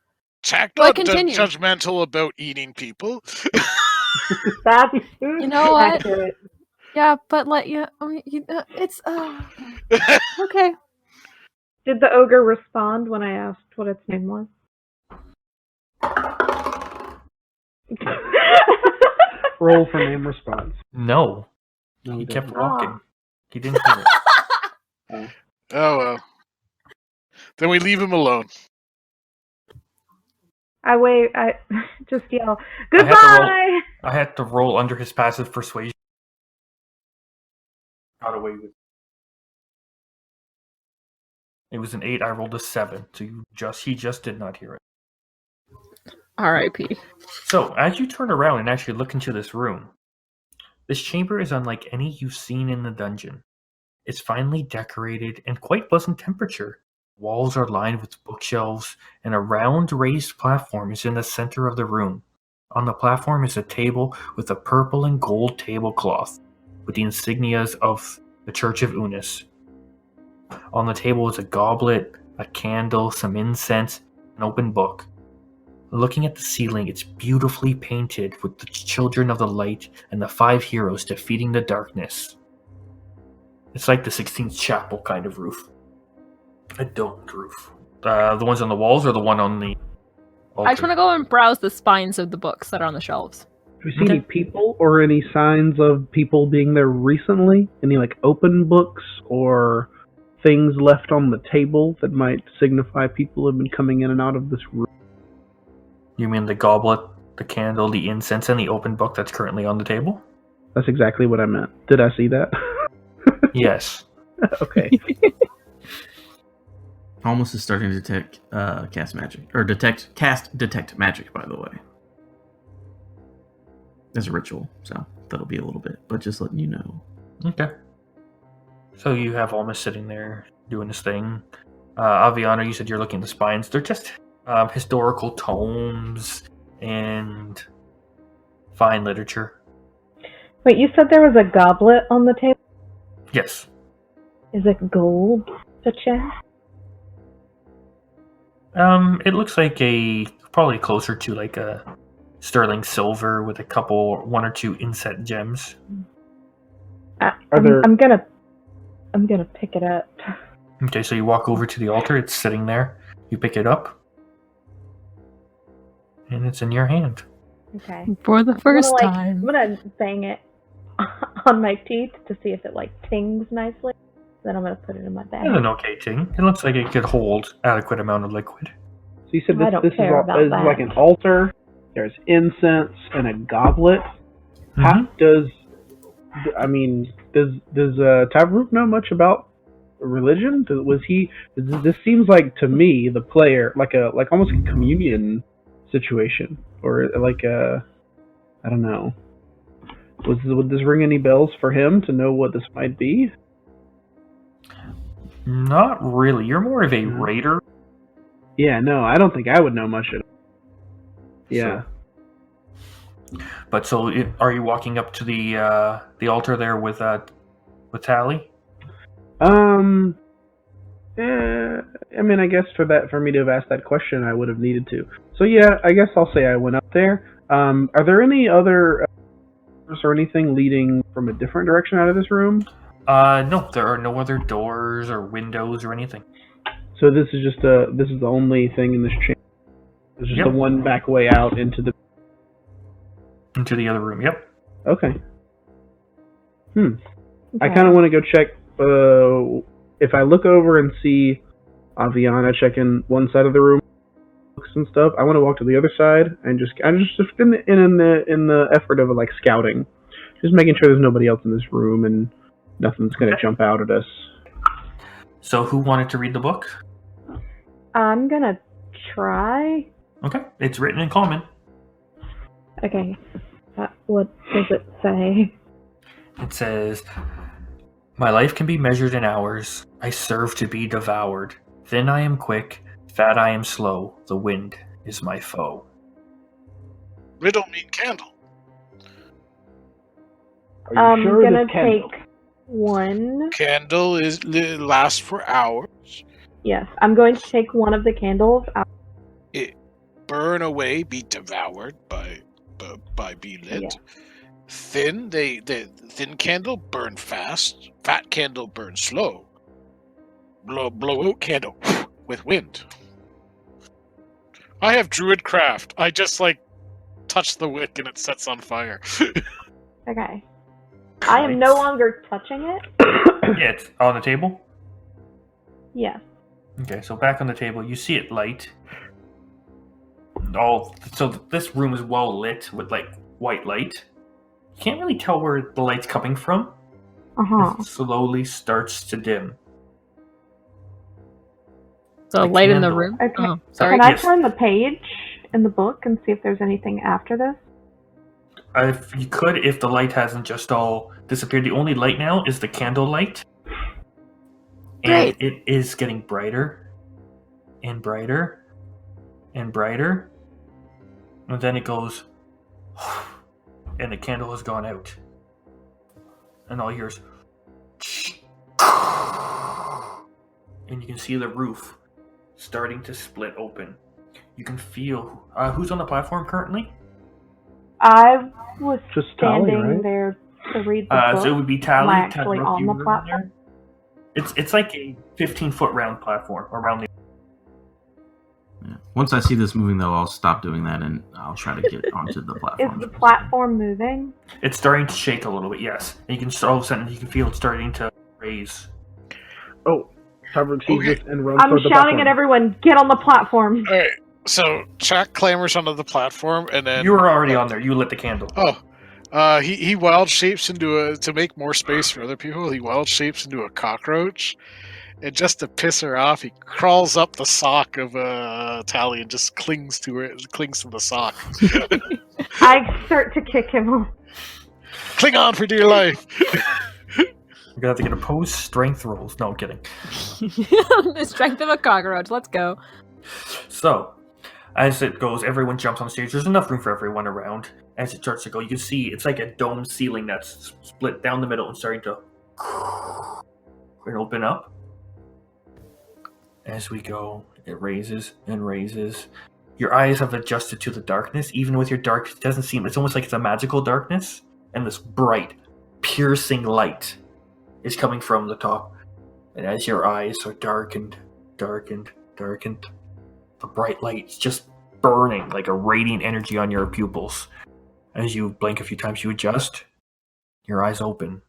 Chak But not continue. judgmental about eating people. That's You know what? accurate. Yeah, but it's okay. Did the ogre respond when I asked what its name was? Roll for name response. No, No, he kept didn't. walking. He didn't hear it. Oh well. Then we leave him alone. I just yell, I had to roll- goodbye! I had to roll under his passive persuasion. Got away with it. It was an 8. I rolled a 7. So he just did not hear it. R.I.P. So as you turn around and actually look into this room, this chamber is unlike any you've seen in the dungeon. It's finely decorated and quite pleasant temperature. Walls are lined with bookshelves, and a round raised platform is in the center of the room. On the platform is a table with a purple and gold tablecloth with the insignias of the Church of Unis. On the table is a goblet, a candle, some incense, an open book. Looking at the ceiling, it's beautifully painted with the children of the light and the 5 heroes defeating the darkness. It's like the 16th chapel kind of roof. A domed roof. The ones on the walls or the one on the altar? I just want to go and browse the spines of the books that are on the shelves. Do you see any people or any signs of people being there recently? Any like open books or things left on the table that might signify people have been coming in and out of this room? You mean the goblet, the candle, the incense, and the open book that's currently on the table? That's exactly what I meant. Did I see that? Yes. Okay. Almost is starting to detect cast magic. Or detect magic, by the way. As a ritual, so that'll be a little bit, but just letting you know. Okay. So you have Alma sitting there doing this thing. Aviana, you said you're looking at the spines. They're just historical tomes and fine literature. Wait, you said there was a goblet on the table? Yes. Is it gold, the chest? It looks like probably closer to like a sterling silver with one or two inset gems. I'm gonna pick it up. Okay, so you walk over to the altar. It's sitting there. You pick it up, and it's in your hand. Okay. For the first I'm time. gonna bang it on my teeth to see if it like tings nicely. Then I'm gonna put it in my bag. It's an okay thing. It looks like it could hold adequate amount of liquid. So you said I don't this is care about is that. like an altar. There's incense and a goblet. Mhm. How does Tavruk know much about religion? This seems like to me the player like almost a communion situation, or like I don't know. Would this ring any bells for him to know what this might be? Not really. You're more of a No. raider. Yeah, no, I don't think I would know much at all. Yeah. But so, are you walking up to the altar there with Tally? I mean, I guess for me to have asked that question, I would have needed to. So yeah, I guess I'll say I went up there. Are there any other or anything leading from a different direction out of this room? No, there are no other doors or windows or anything. So this is the only thing in this chamber. It's just the one back way out into the the other room. Yep. Okay. I kind of want to go check. If I look over and see Aviana checking one side of the room, books and stuff, I want to walk to the other side and I'm just in the effort of like scouting, just making sure there's nobody else in this room and nothing's gonna jump out at us. So who wanted to read the book? I'm gonna try. Okay, it's written in common. Okay. What does it say? It says, "My life can be measured in hours. I serve to be devoured. Thin I am quick, fat I am slow. The wind is my foe." Riddle mean candle. Are you sure I'm gonna this candle? take one. Candle lasts for hours. Yes, I'm going to take one of the candles out. Burn away, be devoured by be lit. Yeah. Thin, the thin candle burn fast. Fat candle burn slow. Blow out candle with wind. I have druid craft. I just touch the wick and it sets on fire. Okay. I am no longer touching it. Yeah, it's on the table. Yes. Okay, so back on the table, you see it light. So this room is well lit with white light. You can't really tell where the light's coming from. Uh-huh. It slowly starts to dim. The A light in the candle. room? Okay. Oh, sorry. Can I Yes. turn the page in the book and see if there's anything after this? If you could, if the light hasn't just all disappeared. The only light now is the candle light. And Great. it is getting brighter and brighter and brighter. And then it goes, and the candle has gone out. And all you hear is, and you can see the roof starting to split open. You can feel, who's on the platform currently? I was Just Tally, standing right? there to read the book. So it would be Tally. Am I actually Tadrook, on you the were in platform? there. It's like a 15-foot round platform around the. Yeah. Once I see this moving, though, I'll stop doing that and I'll try to get onto the Is platform. the platform moving? It's starting to shake a little bit, yes. And you can all of a sudden you can feel it starting to raise. Oh, Tavrook sees Okay. this and runs I'm toward the shouting platform. at everyone, get on the platform. Alright, so Chuck clambers onto the platform and then... You were already on there. You lit the candle. Oh, he wild shapes into to make more space for other people, he wild shapes into a cockroach. And just to piss her off, he crawls up the sock of Tally and just clings to the sock. I start to kick him off. Cling on for dear life! You're gonna have to get opposed strength rolls. No, I'm kidding. The strength of a cockroach. Let's go. So, as it goes, everyone jumps on stage. There's enough room for everyone around. As it starts to go, you can see it's like a dome ceiling that's split down the middle and starting to and open up. As we go, it raises and raises. Your eyes have adjusted to the darkness. Even with your dark, it doesn't seem, it's almost like it's a magical darkness. And this bright, piercing light is coming from the top. And as your eyes are darkened, the bright light's just burning like a radiant energy on your pupils. As you blink a few times, you adjust, your eyes open,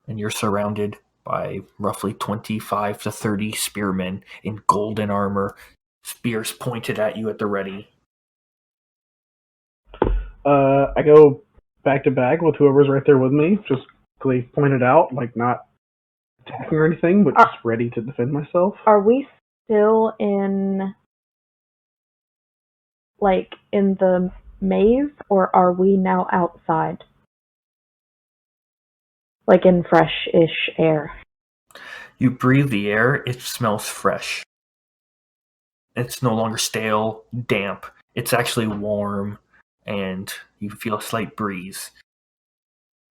and you're surrounded by roughly 25 to 30 spearmen in golden armor, spears pointed at you at the ready. I go back to back with whoever's right there with me, just quickly pointed out, like not attacking or anything, but just ready to defend myself. Are we still in like in the maze, or are we now outside? Like in fresh-ish air. You breathe the air, it smells fresh. It's no longer stale, damp. It's actually warm, and you feel a slight breeze.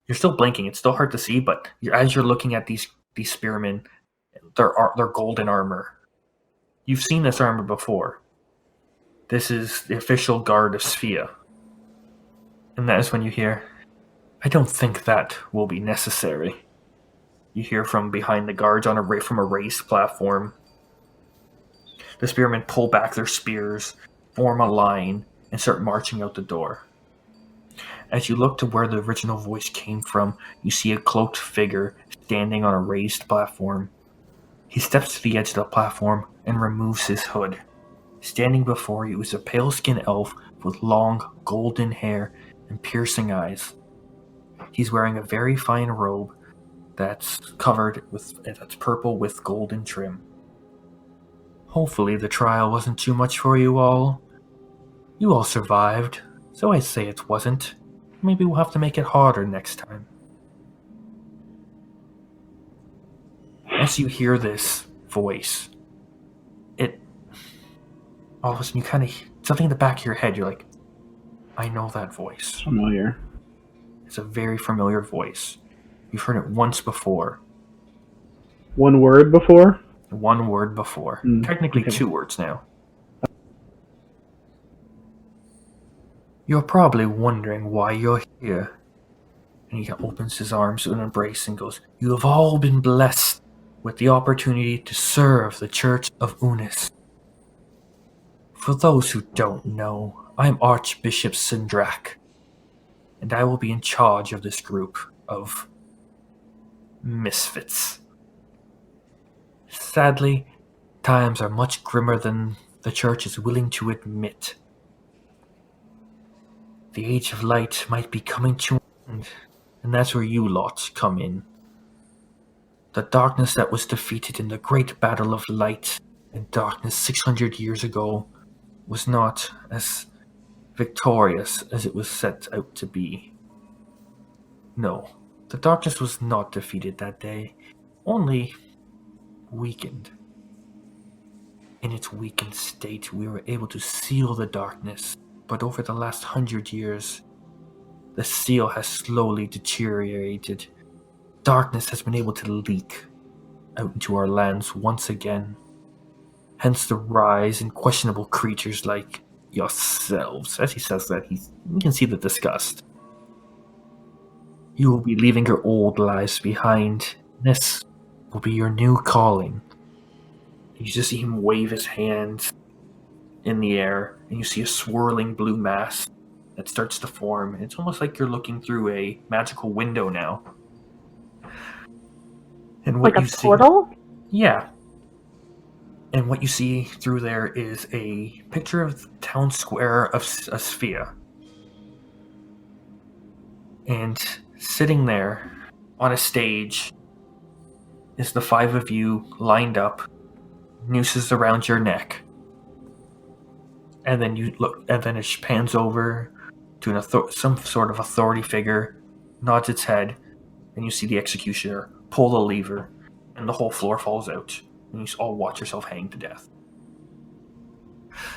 You're still blinking. It's still hard to see, but as you're looking at these spearmen, they're golden armor. You've seen this armor before. This is the official guard of Sphia. And that is when you hear, I don't think that will be necessary. You hear from behind the guards from a raised platform. The spearmen pull back their spears, form a line, and start marching out the door. As you look to where the original voice came from, you see a cloaked figure standing on a raised platform. He steps to the edge of the platform and removes his hood. Standing before you is a pale-skinned elf with long, golden hair and piercing eyes. He's wearing a very fine robe that's purple with golden trim. Hopefully the trial wasn't too much for you all. You all survived, so I say it wasn't. Maybe we'll have to make it harder next time. As you hear this voice, all of a sudden you kind of, something in the back of your head, you're like, I know that voice. Familiar. It's a very familiar voice. You've heard it once before. One word before? One word before. Technically okay. 2 words now. You're probably wondering why you're here. And he opens his arms to an embrace and goes, You have all been blessed with the opportunity to serve the Church of Unis. For those who don't know, I'm Archbishop Sindrak, and I will be in charge of this group of misfits. Sadly, times are much grimmer than the Church is willing to admit. The Age of Light might be coming to an end, and that's where you lot come in. The darkness that was defeated in the Great Battle of Light and Darkness 600 years ago was not as victorious as it was set out to be. No, the darkness was not defeated that day, only weakened. In its weakened state, we were able to seal the darkness, but over the last 100 years, the seal has slowly deteriorated. Darkness has been able to leak out into our lands once again. Hence the rise in questionable creatures like yourselves. As he says that, you can see the disgust. You will be leaving your old lives behind. This will be your new calling. You just see him wave his hands in the air, and you see a swirling blue mass that starts to form. It's almost like you're looking through a magical window now. And what Like you a portal? see, yeah. And what you see through there is a picture of the town square of Sphia. And sitting there on a stage is the 5 of you lined up, nooses around your neck. And then you look, and then it pans over to some sort of authority figure, nods its head, and you see the executioner pull the lever, and the whole floor falls out, and you all watch yourself hang to death.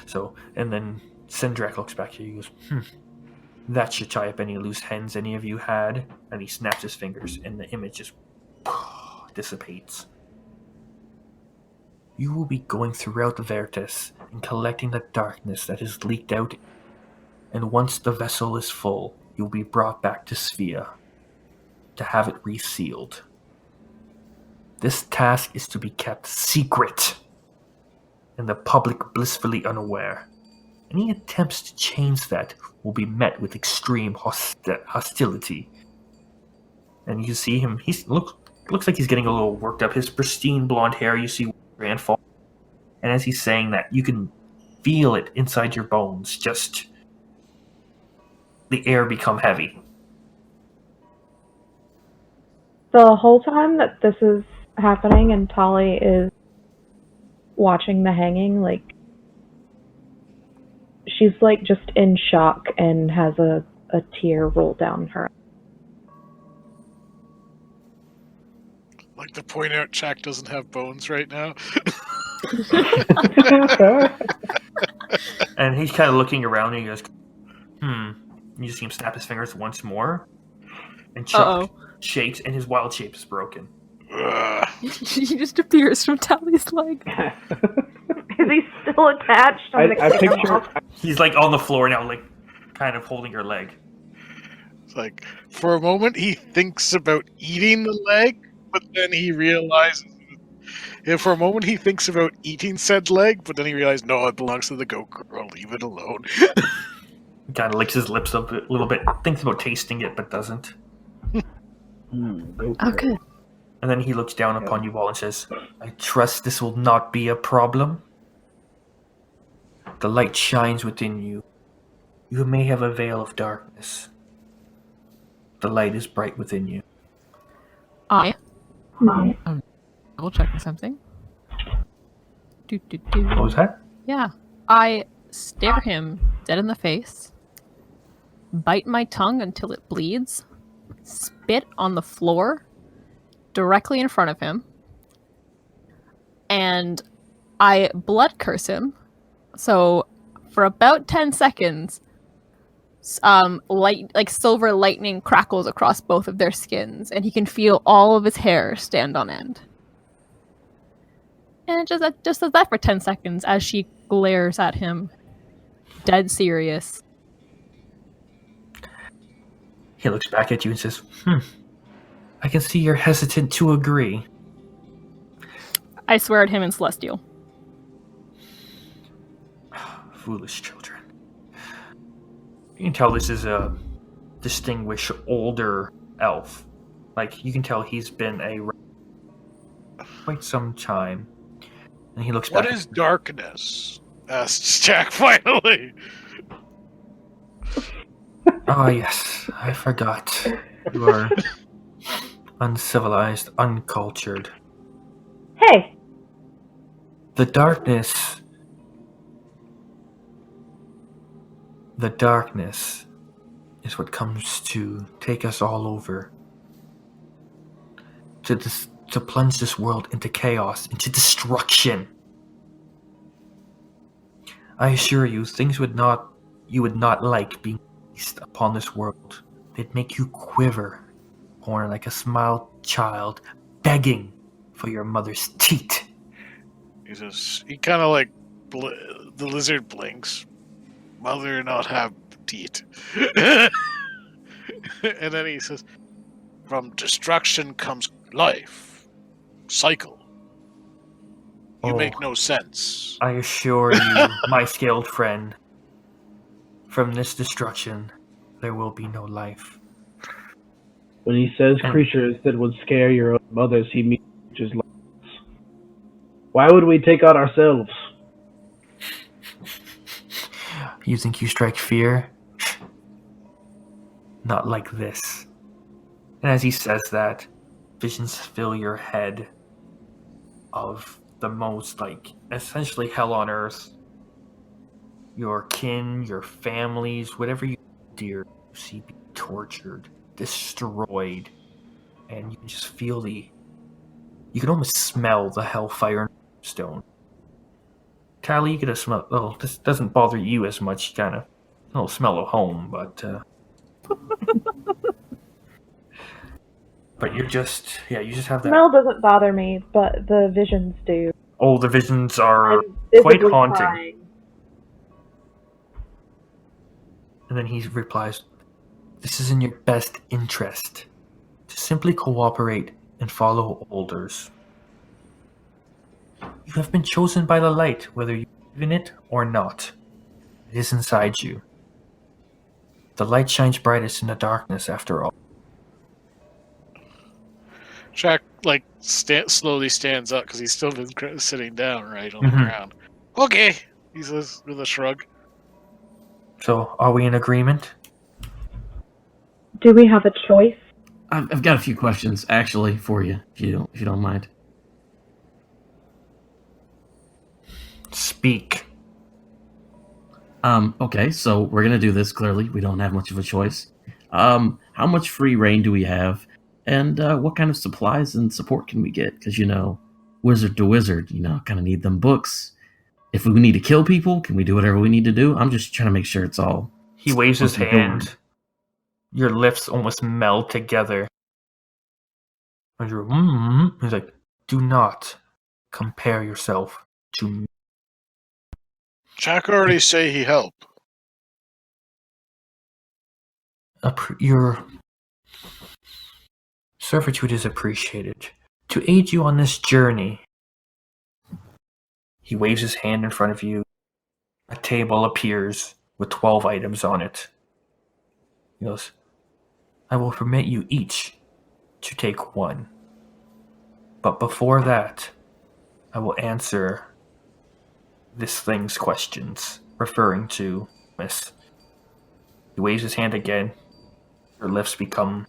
So, and then Sindrak looks back at you and goes, that should tie up any loose ends any of you had. And he snaps his fingers, and the image just dissipates. You will be going throughout the Vertus and collecting the darkness that has leaked out, and once the vessel is full, you'll be brought back to Sphia to have it resealed. This task is to be kept secret, and the public blissfully unaware. Any attempts to change that will be met with extreme hostility. And you see him, looks like he's getting a little worked up. His pristine blonde hair, you see grandfather. And as he's saying that, you can feel it inside your bones, just the air become heavy. The whole time that this is happening and Tali is watching the hanging, like, she's like just in shock and has a tear roll down her. Like to point out, Jack doesn't have bones right now. And he's kind of looking around and he goes, You just see him snap his fingers once more. And Chuck shakes and his wild shape is broken. He just appears from Tally's leg. Is he still attached? I picture. He's like on the floor now, like kind of holding her leg. It's like, for a moment, he thinks about eating the leg, but then he realizes. For a moment, he thinks about eating said leg, but then he realizes, no, it belongs to the goat girl. Leave it alone. He kind of licks his lips up a little bit, thinks about tasting it, but doesn't. Oh, good. And then he looks down upon you all and says, I trust this will not be a problem. The light shines within you. You may have a veil of darkness. The light is bright within you. I'm double checking something. What was that? Yeah. I stare him dead in the face, bite my tongue until it bleeds, spit on the floor directly in front of him, and I blood curse him. So for about 10 seconds, silver lightning crackles across both of their skins, and he can feel all of his hair stand on end. And it just does that for 10 seconds as she glares at him, dead serious. He looks back at you and says, I can see you're hesitant to agree. I swear at him in Celestial. Foolish children. You can tell this is a distinguished older elf. Like, you can tell he's been quite some time. And he looks back. What is darkness? Asks Jack finally. Oh, yes. I forgot. You are uncivilized, uncultured. Hey! The darkness is what comes to take us all over. To plunge this world into chaos, into destruction. I assure you, you would not like being released upon this world. They'd make you quiver, born like a small child, begging for your mother's teat. He kind of like the lizard blinks. Mother not have teat. And then he says, from destruction comes life. Cycle. You make no sense. I assure you, my scaled friend, from this destruction, there will be no life. When he says creatures that would scare your own mothers, he means creatures like us. Why would we take out ourselves? You think you strike fear? Not like this. And as he says that, visions fill your head of the most, essentially hell on earth. Your kin, your families, whatever you dear, you see be tortured, destroyed, and you can just feel you can almost smell the hellfire and stone. Tally, you get a smell. Oh, this doesn't bother you as much, kind of. A little smell of home, but but you just have that. Smell doesn't bother me, but the visions do. Oh, the visions are I'm quite visibly haunting. crying. And then he replies, "This is in your best interest to simply cooperate and follow orders. You have been chosen by the light, whether you believe in it or not. It is inside you. The light shines brightest in the darkness, after all." Jack slowly stands up because he's still been sitting down right on the ground. Okay, he says with a shrug. So, are we in agreement? Do we have a choice? I've got a few questions actually for you, if you don't mind. Speak. Okay, so we're gonna do this. Clearly, we don't have much of a choice. How much free reign do we have, and what kind of supplies and support can we get? Because wizard to wizard, kind of need them books. If we need to kill people, can we do whatever we need to do? I'm just trying to make sure it's all. He waves his hunky dory. hand. Your lips almost meld together. And you're, He's like, do not compare yourself to me. Jack already say he helped. Your servitude is appreciated. To aid you on this journey. He waves his hand in front of you. A table appears with 12 items on it. He goes, I will permit you each to take one. But before that, I will answer this thing's questions, referring to Miss. He waves his hand again. Her lips become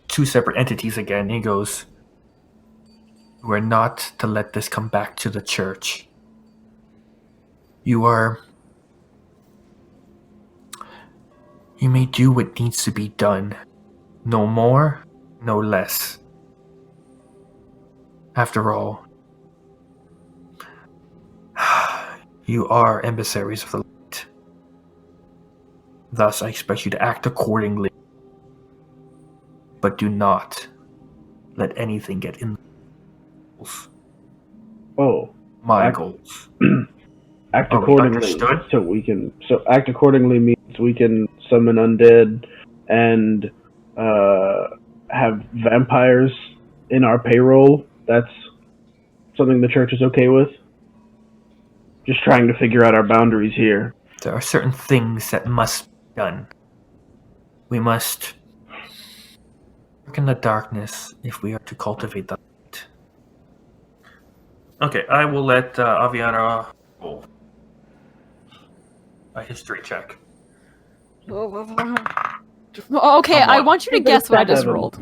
two separate entities again. He goes, you are not to let this come back to the church. You may do what needs to be done. No more, no less. After all, you are emissaries of the light. Thus, I expect you to act accordingly. But do not let anything get in the goals. Oh, My goals. act Are we accordingly. understood? So act accordingly means we can summon undead and have vampires in our payroll. That's something the church is okay with. Just trying to figure out our boundaries here. There are certain things that must be done. We must work in the darkness if we are to cultivate the light. Okay, I will let Aviana roll a history check. Okay, I what? want you to guess what I just rolled.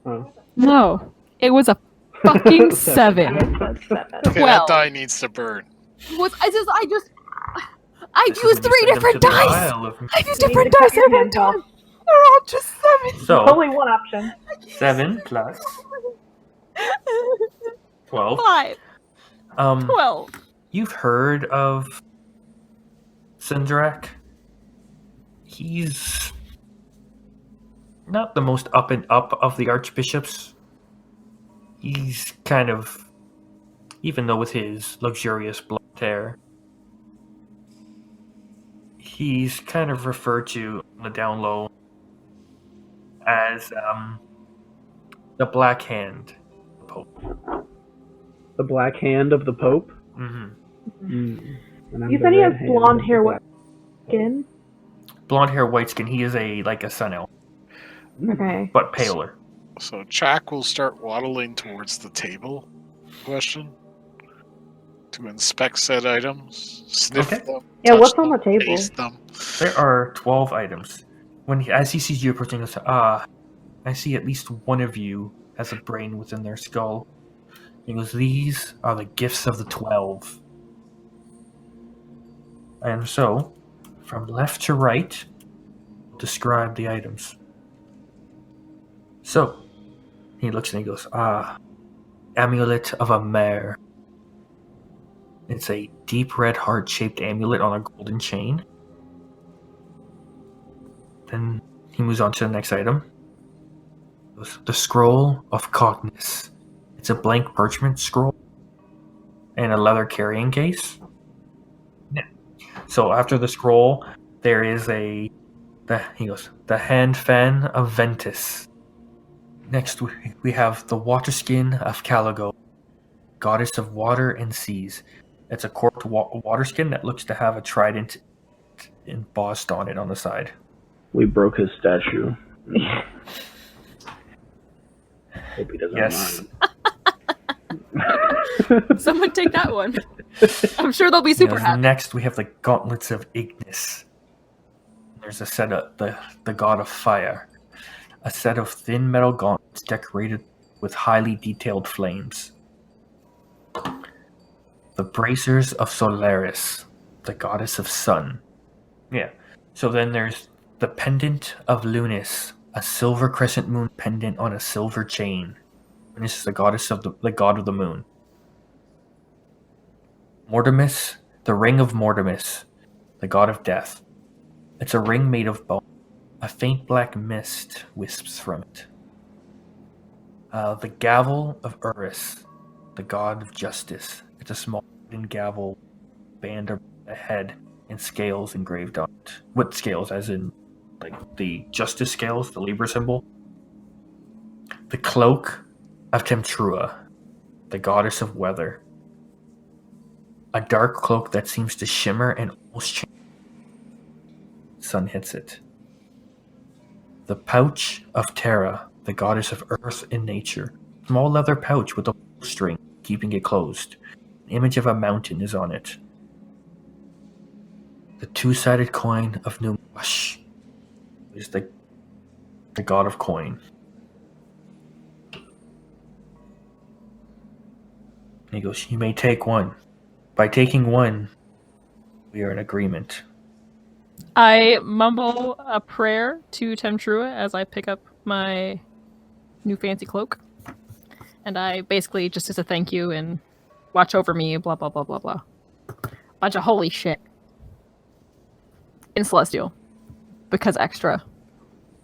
Oh. No, it was a fucking 7. Okay, Well. that die needs to burn. I've This is used when you 3 send them different to the dice! Isle of- I've used You need different to cut dice your every hands off. time! They're all just 7! So, Only one option. 7 plus 12. 5, 12. You've heard of Sindrak? He's not the most up and up of the archbishops. He's kind of, even though with his luxurious blonde hair, he's kind of referred to on the down low as the Black Hand Pope. The black hand of the Pope. Mm-hmm. And I'm You the said he has red hand blonde of the hair, black- what skin? Blonde hair, white skin. He is like a sun elf, Okay. but paler. So Jack will start waddling towards the table. Question. To inspect said items, sniff Okay. them. Yeah, touch what's on them, the table? taste them. There are 12 items. As he sees you approaching, he goes, I see at least one of you has a brain within their skull. He goes, these are the gifts of the 12. And so, from left to right, describe the items. So, he looks and he goes, Amulet of a Mare. It's a deep red heart-shaped amulet on a golden chain. Then he moves on to the next item. The Scroll of Cognis. It's a blank parchment scroll and a leather carrying case. Yeah. So after the scroll, there is the Hand Fan of Ventus. Next, we have the Waterskin of Caligo, goddess of water and seas. It's a corked water skin that looks to have a trident embossed on it on the side. We broke his statue. Hope he doesn't Yes. mind. Someone take that one. I'm sure they'll be super happy. Next, we have the Gauntlets of Ignis. There's a set of the god of fire. A set of thin metal gauntlets decorated with highly detailed flames. The Bracers of Solaris. the goddess of sun. Yeah. So then there's the pendant of Lunis, a silver crescent moon pendant on a silver chain. Lunis is the goddess of the god of the moon. Mortimus, the ring of Mortimus, the god of death. It's a ring made of bone. A faint black mist wisps from it. The gavel of Urus, the god of justice. It's a small wooden gavel, band of a head, and scales engraved on it. What scales? As in, like the justice scales, the Libra symbol. The cloak of Temtrua, the goddess of weather. A dark cloak that seems to shimmer and almost change. Sun hits it. The pouch of Terra, the goddess of earth and nature. Small leather pouch with a string keeping it closed. An image of a mountain is on it. The two-sided coin of Numash is the god of coin. And he goes, you may take one. By taking one, we are in agreement. I mumble a prayer to Temtrua as I pick up my new fancy cloak. And I basically just as a thank you and watch over me, blah, blah, blah, blah, blah. Bunch of holy shit. In Celestial. Because extra.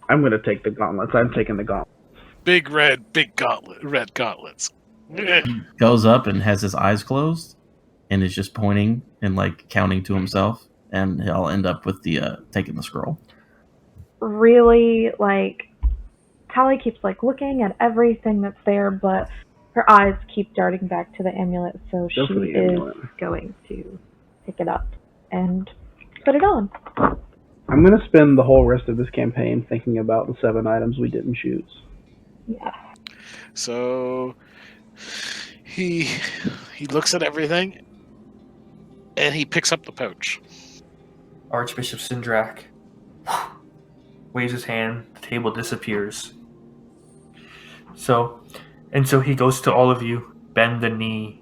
I'm going to take the gauntlets. I'm taking the gauntlets. Big red gauntlets. He goes up and has his eyes closed and is just pointing and like counting to himself, and he'll end up with the taking the scroll. Really, like, Tally keeps like looking at everything that's there, but her eyes keep darting back to the amulet, so Go she for the is amulet. going to pick it up and put it on. I'm going to spend the whole rest of this campaign thinking about the 7 items we didn't choose. Yeah. So he looks at everything and he picks up the pouch. Archbishop Sindrak waves his hand, the table disappears. So he goes to all of you, bend the knee.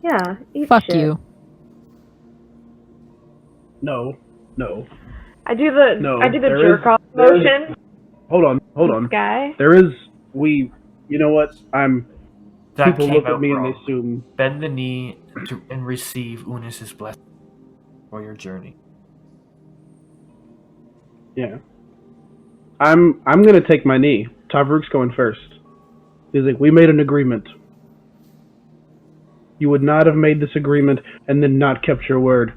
Yeah. Eat Fuck shit. you. No. I do the there jerk off there is- motion. Hold on. Guy. There is, you know what? That People came look out at me wrong. and they assume, Bend the knee and receive Unis's blessing for your journey. yeah. I'm going to take my knee. Tavruk's going first. He's like, we made an agreement. You would not have made this agreement and then not kept your word.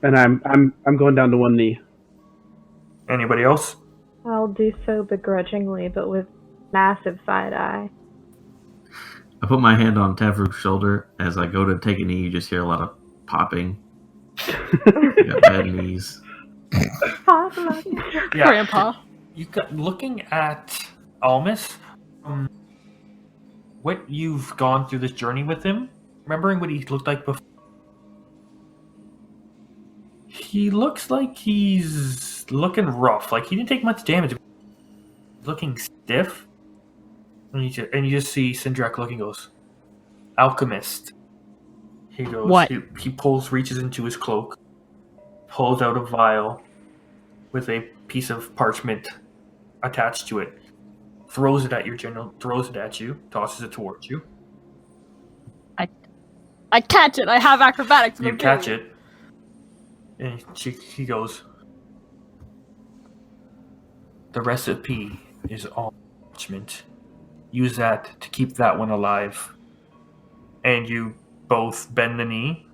And I'm going down to one knee. Anybody else? I'll do so begrudgingly, but with massive side eye. I put my hand on Tavruk's shoulder. As I go to take a knee, you just hear a lot of popping. I got bad knees. Yeah. Grandpa. You got looking at Almus. What you've gone through this journey with him, remembering what he looked like before. He looks like he's looking rough. Like he didn't take much damage. He's looking stiff. And you just see Sindrak looking, goes, Alchemist. He goes, What? He reaches into his cloak, pulls out a vial with a piece of parchment attached to it, throws it at you, tosses it towards you. I catch it. I have acrobatics. You catch it, and he goes, the recipe is all parchment. Use that to keep that one alive. And you both bend the knee,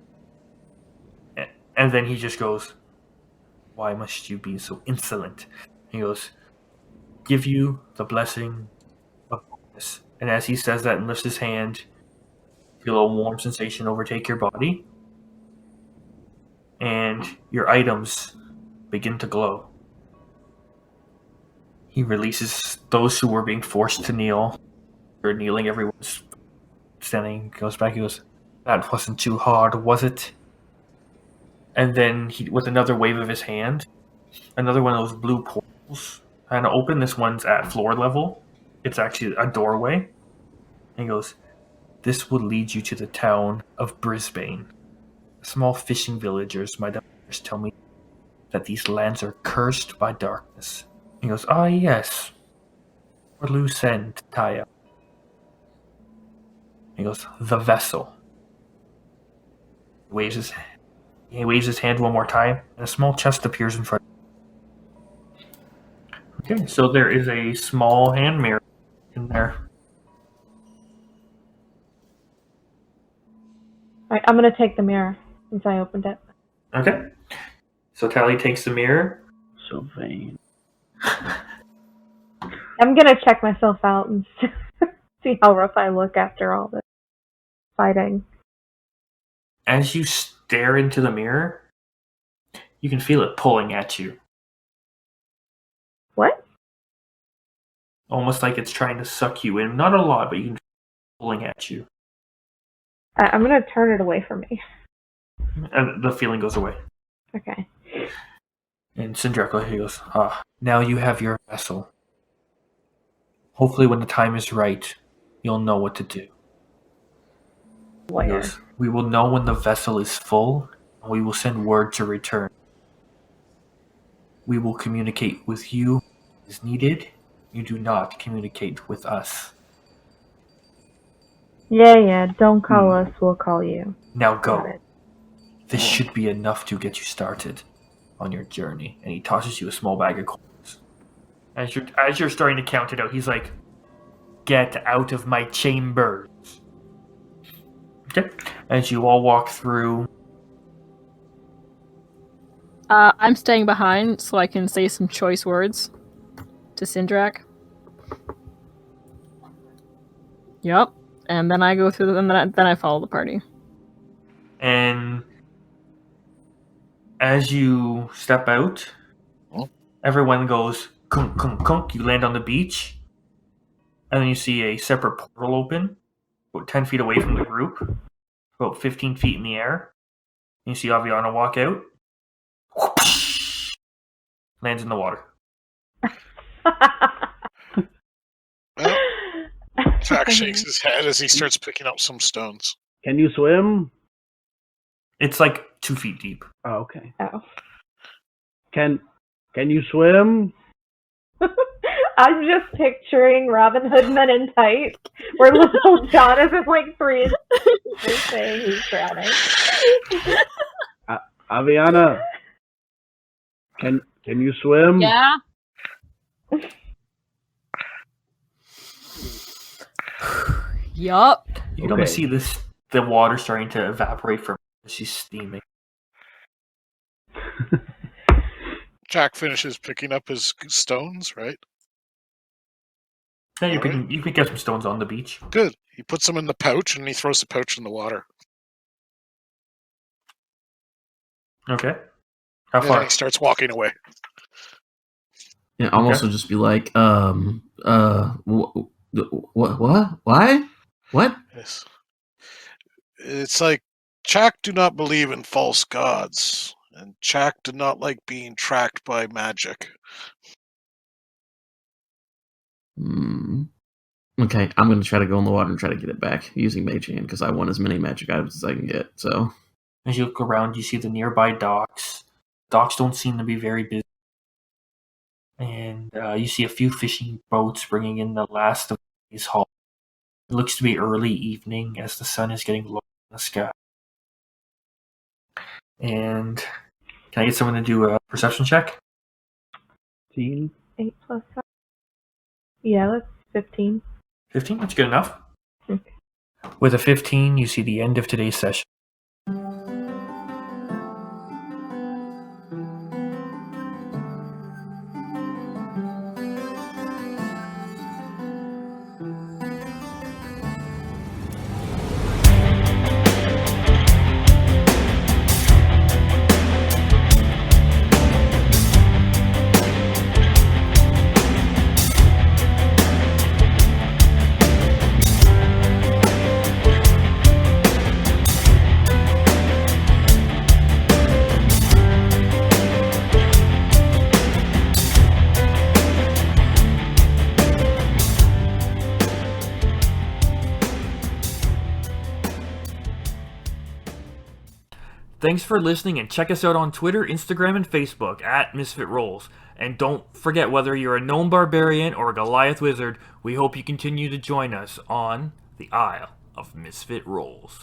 and then he just goes, why must you be so insolent? He goes, give you the blessing of this. And as he says that and lifts his hand, you feel a warm sensation overtake your body, and your items begin to glow. He releases those who were being forced to kneel. They're kneeling, everyone's standing, goes back, he goes, that wasn't too hard, was it? And then he, with another wave of his hand, another one of those blue portals kind of open. This one's at floor level. It's actually a doorway. And he goes, this will lead you to the town of Brisbane. small fishing villagers. My doctors tell me that these lands are cursed by darkness. He goes, ah, yes. Or loose end, Taya. He goes, the vessel. He waves his hand one more time, and a small chest appears in front of him. Okay, so there is a small hand mirror in there. Alright, I'm gonna take the mirror since I opened it. Okay. So Tally takes the mirror. So vain. I'm gonna check myself out and see how rough I look after all this fighting. As you stare into the mirror, you can feel it pulling at you. What? Almost like it's trying to suck you in. Not a lot, but you can feel it pulling at you. I'm gonna turn it away from me. And the feeling goes away. Okay. And Sindraco, he goes, now you have your vessel. Hopefully when the time is right, you'll know what to do. He Lawyer. goes, we will know when the vessel is full, and we will send word to return. We will communicate with you as needed. You do not communicate with us. Yeah, don't call us, we'll call you. Now Got go. it. This should be enough to get you started on your journey. And he tosses you a small bag of coins. As you're starting to count it out, he's like, get out of my chambers. Okay. As you all walk through. I'm staying behind so I can say some choice words to Sindrak. Yep. And then I go through, and then I follow the party. And as you step out, everyone goes kunk, kunk, kunk. You land on the beach. And then you see a separate portal open, about 10 feet away from the group, about 15 feet in the air. And you see Aviana walk out. Whoosh, lands in the water. Well, Jack shakes his head as he starts picking up some stones. Can you swim? It's like 2 feet deep. Oh, okay. Oh. Can you swim? I'm just picturing Robin Hood Men in Tights, where little Jonathan is like 3 inches saying he's drowning. Aviana, can you swim? Yeah. Yup. You can almost see the water starting to evaporate from her. She's steaming. Jack finishes picking up his stones, right? Yeah, you can get some stones on the beach. Good. He puts them in the pouch and he throws the pouch in the water. Okay. How And then far? he starts walking away. Yeah, I'll also just be like, what? Why? What? Yes. It's like Jack do not believe in false gods, and Jack did not like being tracked by magic. Okay, I'm gonna try to go in the water and try to get it back using Mage Hand because I want as many magic items as I can get. So As you look around, you see the nearby docks. Docks don't seem to be very busy. And you see a few fishing boats bringing in the last of these haul. It looks to be early evening as the sun is getting low in the sky. And can I get someone to do a perception check? 15. 8 plus 7. Yeah, that's 15. 15? That's good enough. Okay. With a 15, you see the end of today's session. Thanks for listening, and check us out on Twitter, Instagram, and Facebook at Misfit Rolls. And don't forget, whether you're a gnome barbarian or a Goliath wizard, we hope you continue to join us on the Isle of Misfit Rolls.